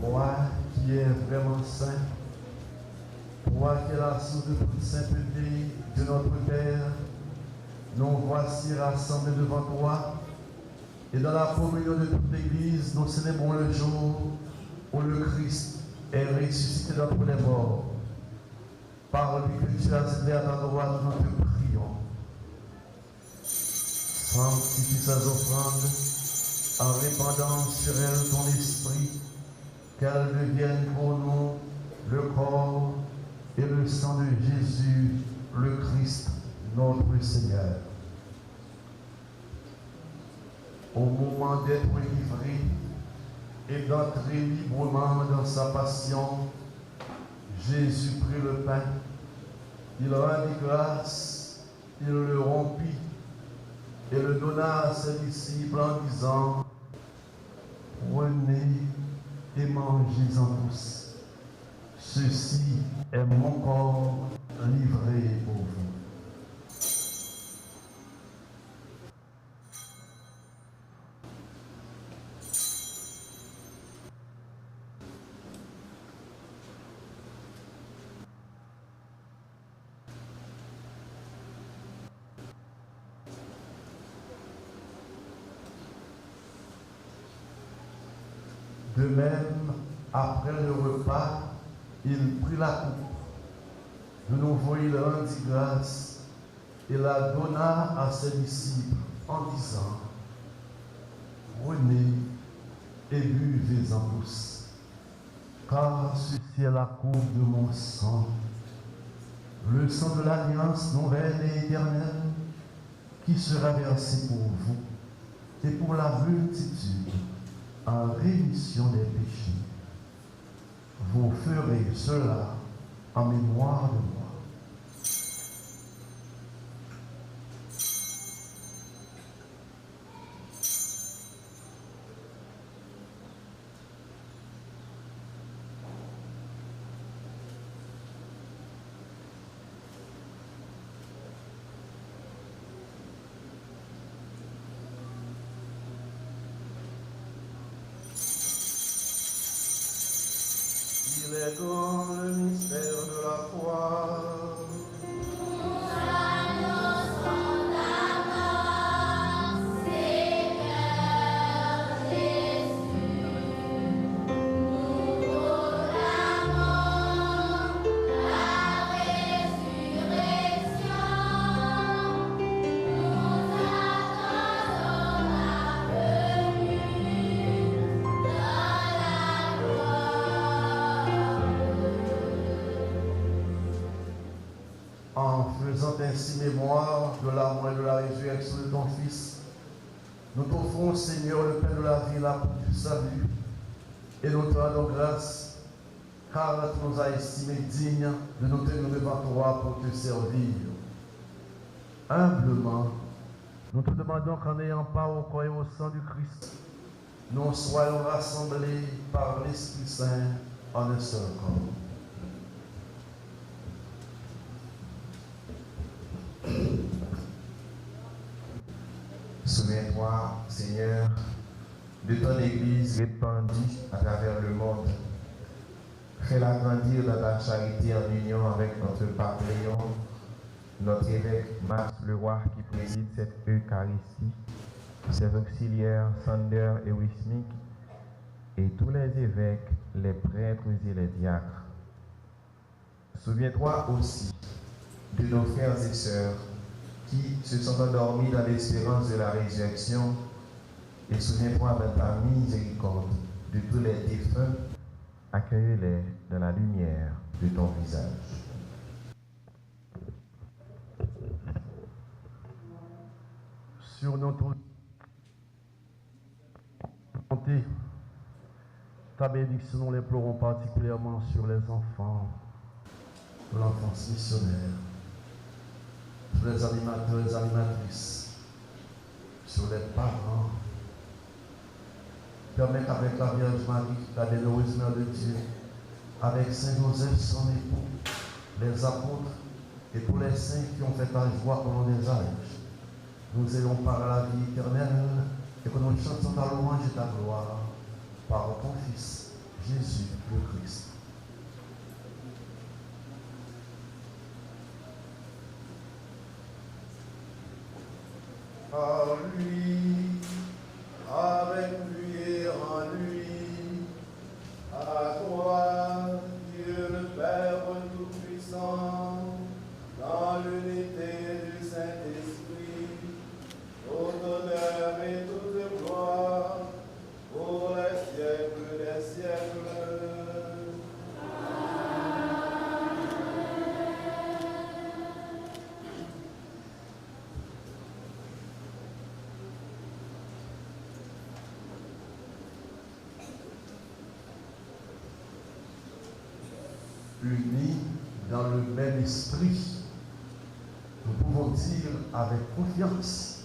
Toi qui es vraiment saint, toi qui es la source de toute sainteté de notre Père, nous voici rassemblés devant toi, et dans la communion de toute l'Église, nous célébrons le jour où le Christ est ressuscité d'entre les morts. Par lui que tu as élevé à ta droite, nous te prions. Sanctifie ces offrandes en répandant sur elles ton esprit, qu'elles deviennent pour nous le corps et le sang de Jésus, le Christ, notre Seigneur. Au moment d'être livré et d'entrer librement dans sa passion, Jésus prit le pain, il rendit grâce, il le rompit et le donna à ses disciples en disant: prenez et mangez-en tous. Ceci est mon corps livré pour vous. De même, après le repas, il prit la coupe. De nouveau, il rendit grâce et la donna à ses disciples en disant: Prenez et buvez-en tous, car ceci est la coupe de mon sang, le sang de l'alliance nouvelle et éternelle, qui sera versé pour vous et pour la multitude en rémission des péchés. Vous ferez cela en mémoire de moi. Il est dans le mystère de la foi. En faisant ainsi mémoire de la mort et de la résurrection de ton Fils, nous t'offrons, Seigneur, le pain de la vie, la coupe du salut, et nous te rendons grâce, car tu nous as estimés dignes de nous tenir devant toi pour te servir. Humblement, nous te demandons qu'en ayant part au corps et au sang du Christ, nous soyons rassemblés par l'Esprit Saint en un seul corps. Souviens-toi, Seigneur, de ton Église répandue à travers le monde. Fais-la grandir dans ta charité en union avec notre pape Léon, notre évêque Max Leroy qui préside cette Eucharistie, ses auxiliaires Sander et Wismik, et tous les évêques, les prêtres et les diacres. Souviens-toi aussi de nos frères et sœurs qui se sont endormis dans l'espérance de la résurrection, et souviens-toi de ta miséricorde de tous les défunts, accueille-les dans la lumière de ton visage. Sur notre bonté, ta bénédiction, nous l'implorons particulièrement sur les enfants, L'enfance missionnaire, sur les animateurs et les animatrices, sur les parents. Permets qu'avec la Vierge Marie, la bienheureuse Mère de Dieu, avec Saint Joseph, son époux, les apôtres et tous les saints qui ont fait ta joie pendant des âges, nous ayons par la vie éternelle et que nous chantions ta louange et ta gloire par ton Fils, Jésus le Christ. Par lui, avec lui et en lui, à toi, Dieu le Père Tout-Puissant, dans l'unité du Saint-Esprit, toute honneur et toute gloire, pour les siècles des siècles. Unis dans le même esprit, nous pouvons dire avec confiance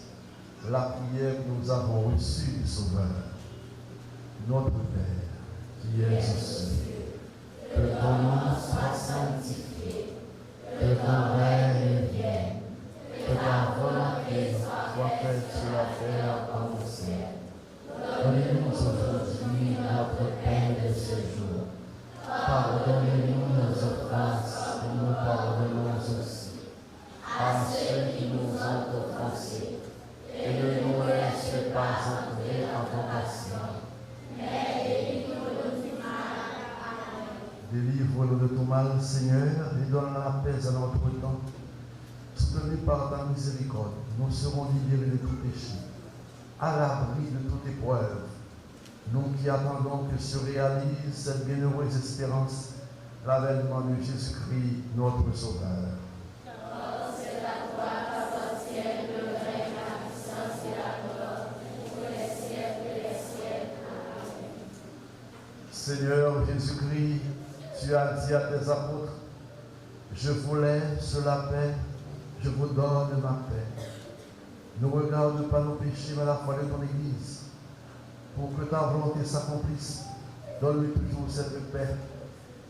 la prière que nous avons reçue du Sauveur. Notre Père, qui es aux cieux, que ton nom soit sanctifié, que ton règne vienne, que ta volonté soit faite sur la terre comme au ciel. Donne-nous aujourd'hui notre pain de ce jour. Pardonne-nous nos offenses, comme nous pardonnons aussi à ceux qui nous ont offensés. Et ne nous laisse pas entrer en tentation, mais délivre-nous délivre-nous de tout mal, Seigneur, et donne la paix à notre temps. Soutenus par ta miséricorde, nous serons libérés de tout péché, à l'abri de toute épreuve. Nous qui attendons que se réalise cette bienheureuse espérance, l'avènement de Jésus-Christ, notre Sauveur. C'est à toi qu'appartiennent le règne, la puissance et la gloire, pour les siècles et les siècles. Amen. Seigneur Jésus-Christ, tu as dit à tes apôtres, je vous laisse la paix, je vous donne ma paix. Ne regarde pas nos péchés, mais la foi de ton Église. Pour que ta volonté s'accomplisse, donne-lui toujours cette paix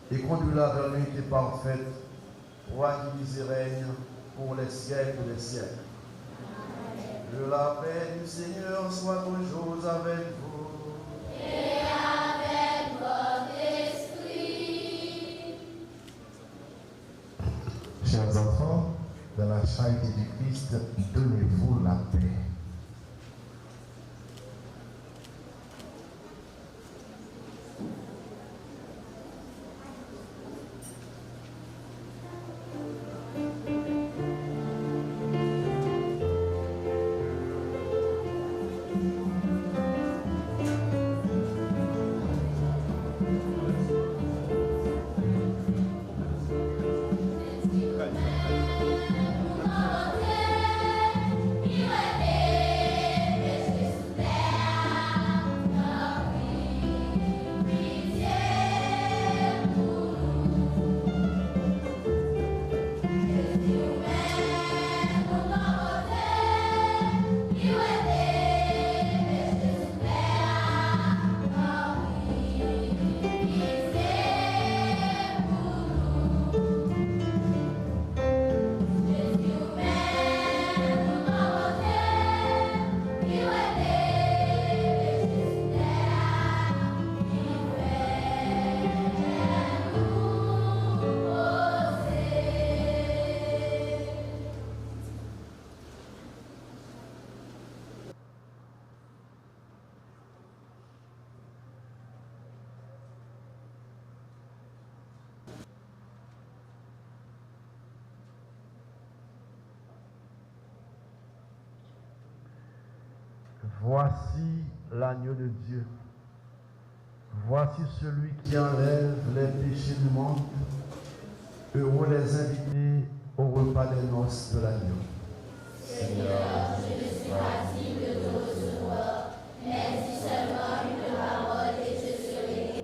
et conduis-la vers l'unité parfaite, roi qui vis et règne pour les siècles des siècles. Que la paix du Seigneur soit toujours avec vous. Et avec votre esprit. Chers enfants, dans la charité du Christ, donnez-vous la paix. Voici l'agneau de Dieu. Voici celui qui enlève les péchés du monde. Heureux les invités au repas des noces de l'agneau. Seigneur, je ne suis pas digne de te recevoir, mais dis seulement une parole et je serai guéri.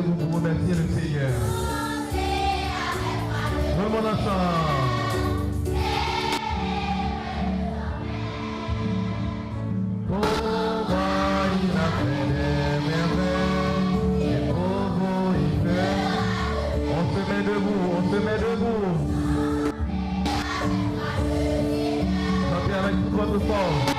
debout pour remercier le Seigneur. Tout le monde ensemble. On se met debout. Chantez avec toute votre force.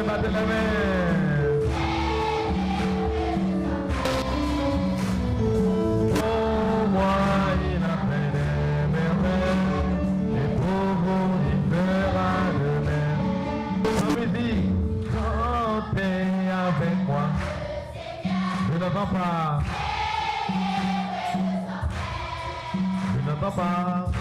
Battez la main. Pour moi, il a fait des merveilles, et pour vous, il fera de même. Sans musique, chantez avec moi. Je n'entends pas. Je n'entends pas.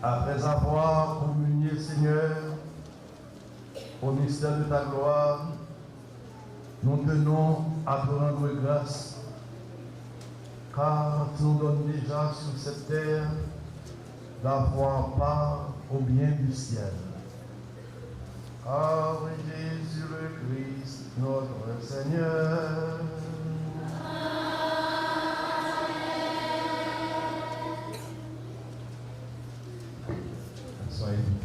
Après avoir communié, Seigneur, au mystère de ta gloire, nous tenons à te rendre grâce, car tu nous donnes déjà sur cette terre d'avoir part au bien du ciel. Car Jésus le Christ, notre Seigneur. Soyez-vous.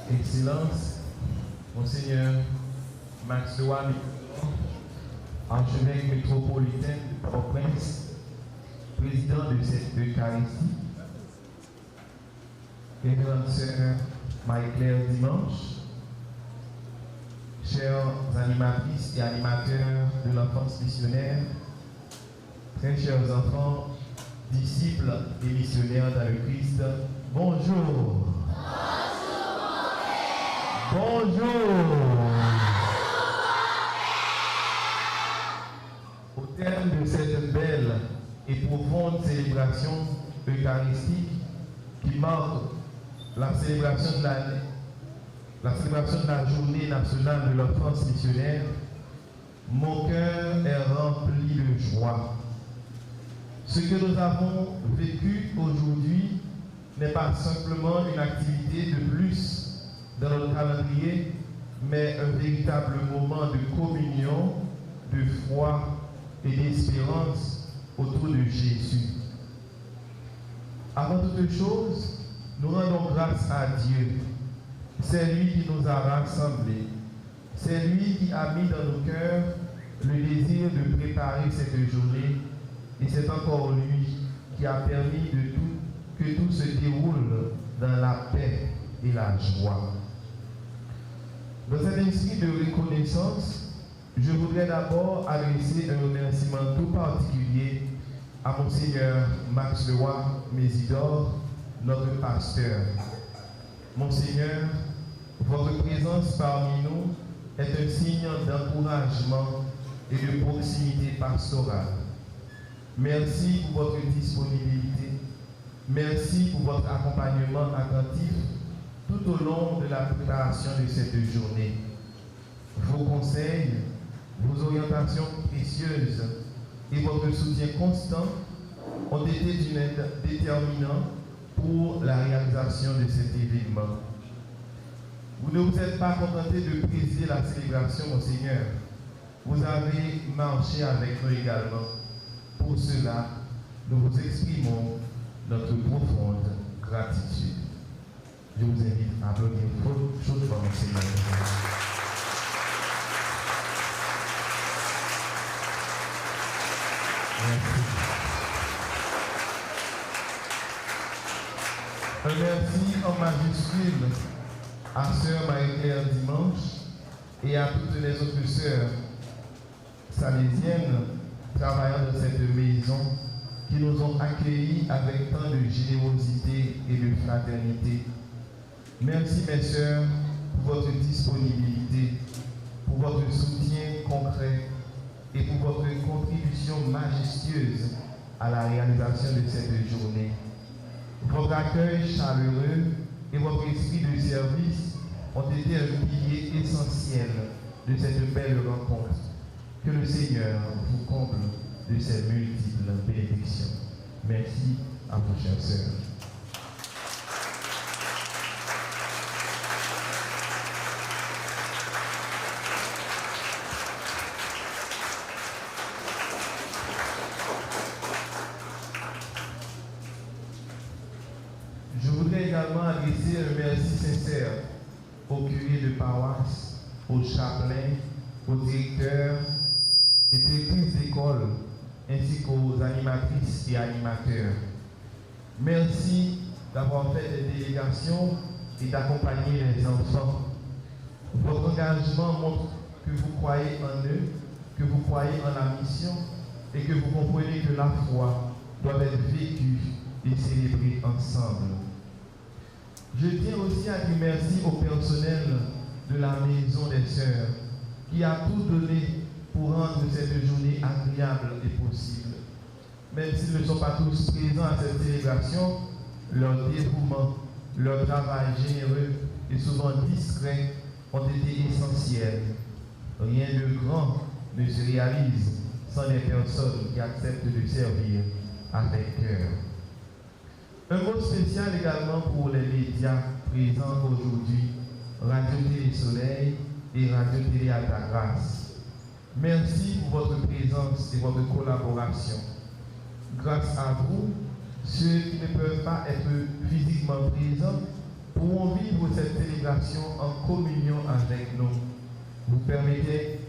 Excellence, Monseigneur Max Loa, archevêque métropolitain de Port-au-Prince, président de cette Eucharistie, Révérende Sœur Marie-Claire Dimanche, chers animatrices et animateurs de l'enfance missionnaire, très chers enfants, disciples et missionnaires dans le Christ, bonjour. Bonjour. Au terme de cette belle et profonde célébration eucharistique qui marque la célébration de la journée nationale de l'enfance missionnaire, mon cœur est rempli de joie. Ce que nous avons vécu aujourd'hui n'est pas simplement une activité de plus dans notre calendrier, mais un véritable moment de communion, de foi et d'espérance autour de Jésus. Avant toute chose, nous rendons grâce à Dieu. C'est lui qui nous a rassemblés. C'est lui qui a mis dans nos cœurs le désir de préparer cette journée. Et c'est encore lui qui a permis que tout se déroule dans la paix et la joie. Dans cet esprit de reconnaissance, je voudrais d'abord adresser un remerciement tout particulier à Monseigneur Max Loa Mésidor, notre pasteur. Monseigneur, votre présence parmi nous est un signe d'encouragement et de proximité pastorale. Merci pour votre disponibilité. Merci pour votre accompagnement attentif tout au long de la préparation de cette journée. Vos conseils, vos orientations précieuses et votre soutien constant ont été d'une aide déterminante pour la réalisation de cet événement. Vous ne vous êtes pas contenté de présider la célébration, Monseigneur. Vous avez marché avec nous également. Pour cela, nous vous exprimons notre profonde gratitude. Je vous invite à applaudir chaudement Monseigneur. Merci. Un merci en majuscule à Sœur Marie-Claire Dimanche et à toutes les autres sœurs salésiennes travaillant dans cette maison qui nous ont accueillis avec tant de générosité et de fraternité. Merci mes sœurs pour votre disponibilité, pour votre soutien concret et pour votre contribution majestueuse à la réalisation de cette journée. Votre accueil chaleureux et votre esprit de service ont été un pilier essentiel de cette belle rencontre. Que le Seigneur vous comble de ses multiples bénédictions. Merci à vos chères sœurs. Je voudrais également adresser un merci sincère aux curés de paroisse, aux chapelains, aux directeurs et directrices d'école, ainsi qu'aux animatrices et animateurs. Merci d'avoir fait des délégations et d'accompagner les enfants. Votre engagement montre que vous croyez en eux, que vous croyez en la mission et que vous comprenez que la foi doit être vécue et célébrée ensemble. Je tiens aussi à dire merci au personnel de la Maison des Sœurs qui a tout donné pour rendre cette journée agréable et possible. Même s'ils ne sont pas tous présents à cette célébration, leur dévouement, leur travail généreux et souvent discret ont été essentiels. Rien de grand ne se réalise sans les personnes qui acceptent de servir avec cœur. Un mot spécial également pour les médias présents aujourd'hui, Radio Télé Soleil et Radio Télé Alta Grâce. Merci pour votre présence et votre collaboration. Grâce à vous, ceux qui ne peuvent pas être physiquement présents pourront vivre cette célébration en communion avec nous. Vous permettez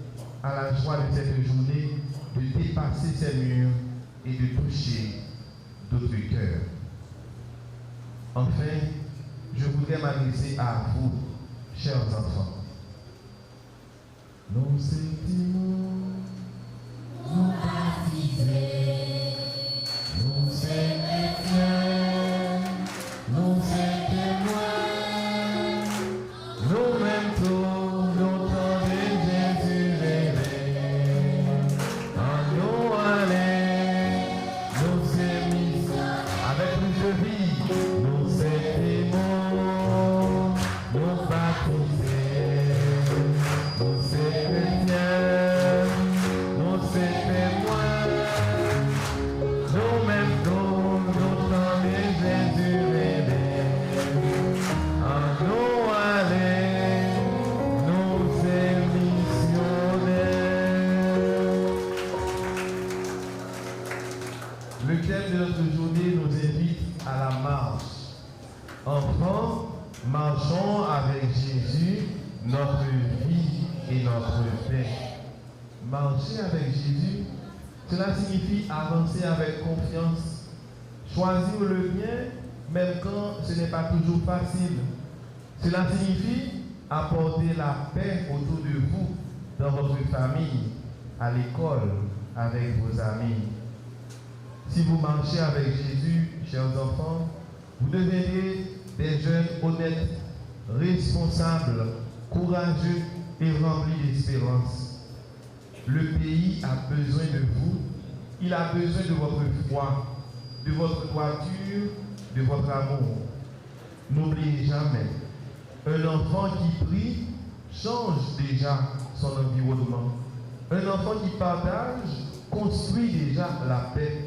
à la joie de cette journée de dépasser ces murs et de toucher d'autres cœurs. Enfin, je voudrais m'adresser à vous, chers enfants. Nous sentimos, nous baptisés, nous sommes chrétiens, nous sommes témoins, nous mêmes tous, nous tendons Jésus révélé. En nous aller, nous sommes mis avec plus de vie, nous sommes témoins, nous baptisés. Nous sommes chrétiens, nous sommes témoins, nous-mêmes nous tendons Jésus révélé. En nous aller, nous sommes missionnaires. Le thème de notre journée nous invite à la marche. Enfants, marchons avec Jésus, notre vie et notre paix. Marcher avec Jésus, cela signifie avancer avec confiance, choisir le bien, même quand ce n'est pas toujours facile. Cela signifie apporter la paix autour de vous, dans votre famille, à l'école, avec vos amis. Si vous marchez avec Jésus, chers enfants, vous devenez des jeunes honnêtes, responsables, courageux et rempli d'espérance. Le pays a besoin de vous, il a besoin de votre foi, de votre droiture, de votre amour. N'oubliez jamais, un enfant qui prie change déjà son environnement. Un enfant qui partage construit déjà la paix.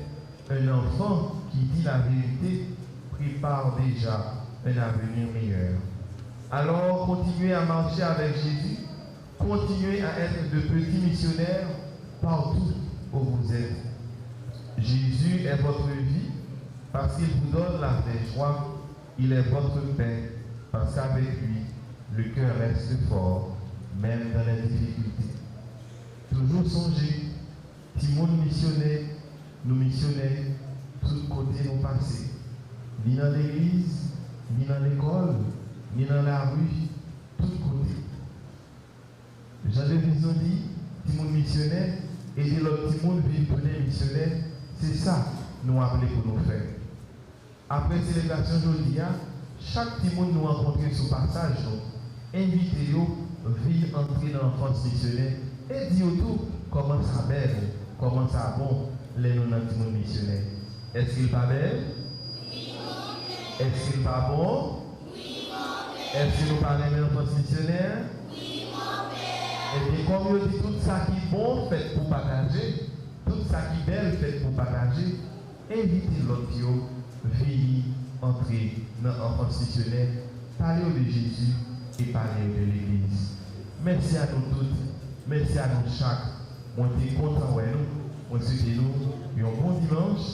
Un enfant qui dit la vérité prépare déjà un avenir meilleur. Alors, continuez à marcher avec Jésus. Continuez à être de petits missionnaires partout où vous êtes. Jésus est votre vie parce qu'il vous donne la vraie joie. Il est votre paix parce qu'avec lui, le cœur reste fort, même dans les difficultés. Toujours songer, Timon missionnaire, nous missionnaires, tous côtés nous passer. Ni dans l'église, ni dans l'école, ni dans la rue, tous côtés. Jean de Vision dit, Timon missionnaire, et dit l'autre Timon vivre pour les missionnaires, c'est ça nous appelons pour nous faire. Après célébration aujourd'hui, chaque Timon nous rencontre sur passage, invitez-vous, venir entrer dans l'enfance missionnaire et dire tout comment ça belle, comment ça bon, les noms dans Timon missionnaire. Est-ce qu'il pas belle? Est-ce qu'il pas bon? Est-ce que nous parlons de l'enfance missionnaire? Oui, mon père. Eh bien, comme je dis, tout ça qui est bon, fait pour partager, tout ça qui est belle, fait pour partager, invitez l'autre, venir entrer dans l'enfance missionnaire, parler de Jésus et parler de l'Église. Merci à nous toutes, merci à nous chaque. On est content de nous, on souhaite nous un bon dimanche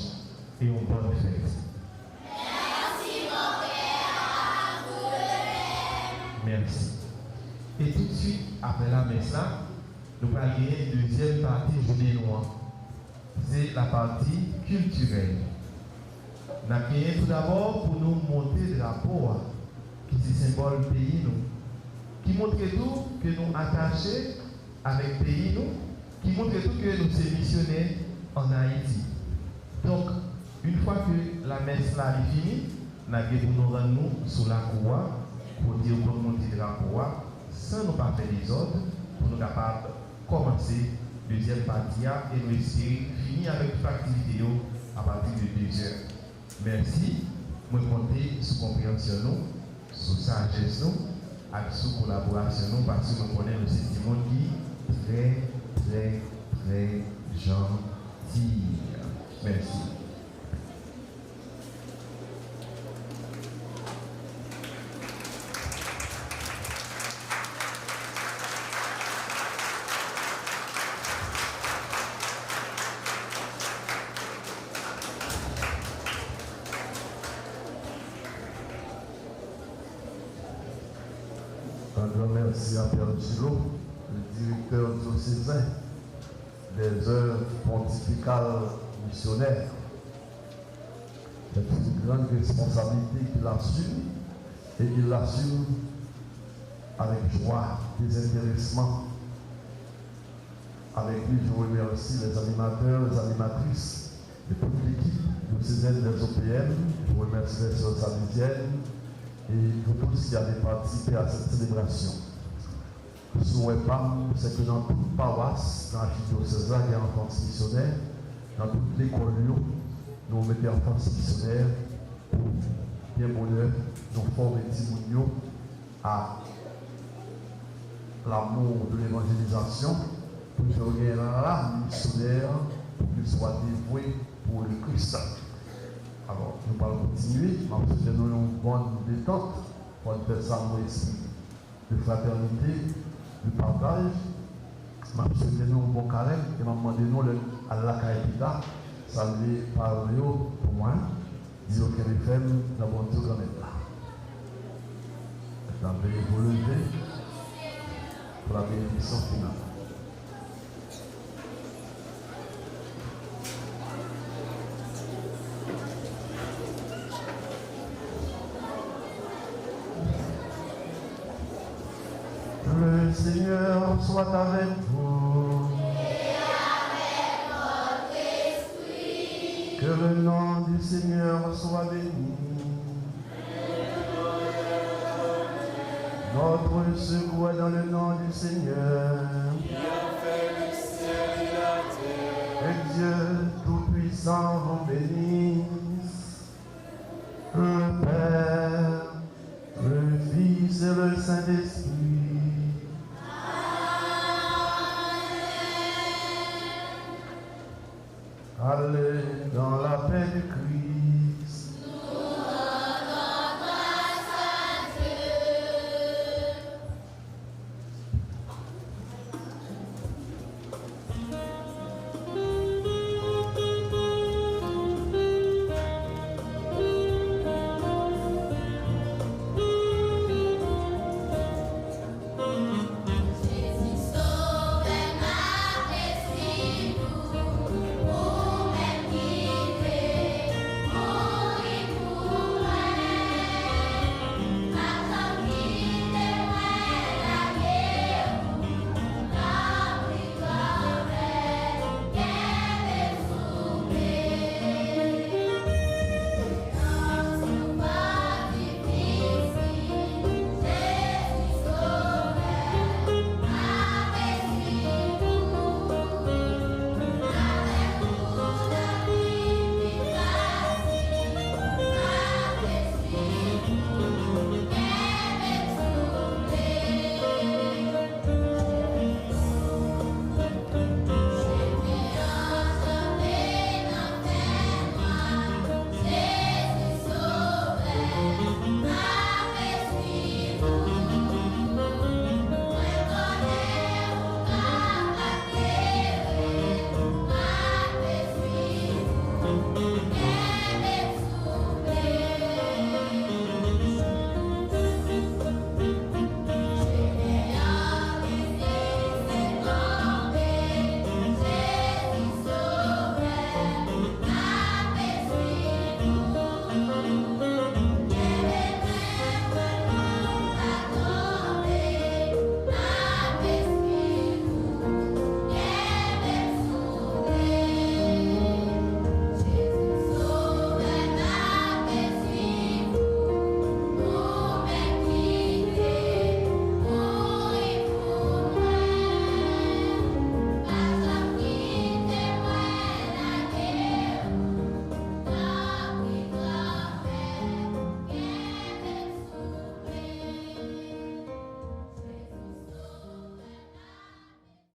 et une bonne fête. Merci. Et tout de suite, après la messe là, nous allons gagner une deuxième partie journée noire. C'est la partie culturelle. Nous allons gagner tout d'abord pour nous montrer le drapeau qui est symbole du pays nous, qui montre tout que nous attachés avec le pays nous, qui montre tout que nous sommes missionnaires en Haïti. Donc, une fois que la messe là est finie, nous nous rendre sous la cour pour dire comment monter le drapeau sans nous pas faire les autres pour nous capables de commencer la deuxième partie et nous essayer de finir avec toute l'activité à partir de 2 heures. Merci. Je compte sur compréhension, sur sagesse, et sur collaboration parce que nous connaissons le système qui est très, très gentil. Merci. Un grand merci à Pierre Gillot, le directeur diocésain des œuvres pontificales missionnaires. C'est une grande responsabilité qu'il assume et il l'assume avec joie, désintéressement. Avec lui, je remercie les animateurs, les animatrices et toute l'équipe diocésaine des OPM. Je remercie les sœurs salésiennes et pour tous qui avaient participé à cette célébration. Souhait pas, c'est que dans toute paroisse, dans l'archidiocèse, il y a un enfant missionnaire, dans toute l'école, nous mettons enfants missionnaires pour bien bonheur, nous formons les petits à l'amour de l'évangélisation, pour que nous ayons l'âme missionnaire, pour qu'il soit dévoué pour le Christ. Alors, nous allons continuer, parce que nous avons une bonne détente pour faire ça dans l'esprit de fraternité, de partage. Je vais souhaiter nous un bon carême et je vais demander nous à la Caïpita, saluer par Léo pour moi, dire que les femmes dans mon Dieu grand là. Veuillez vous lever pour la bénédiction finale. Le Seigneur soit avec vous. Et avec votre esprit. Que le nom du Seigneur soit béni. Notre secours est dans le nom du Seigneur. Qui a fait le ciel et la terre. Et Dieu Tout-Puissant vous bénisse. Le Père, le Fils et le Saint-Esprit.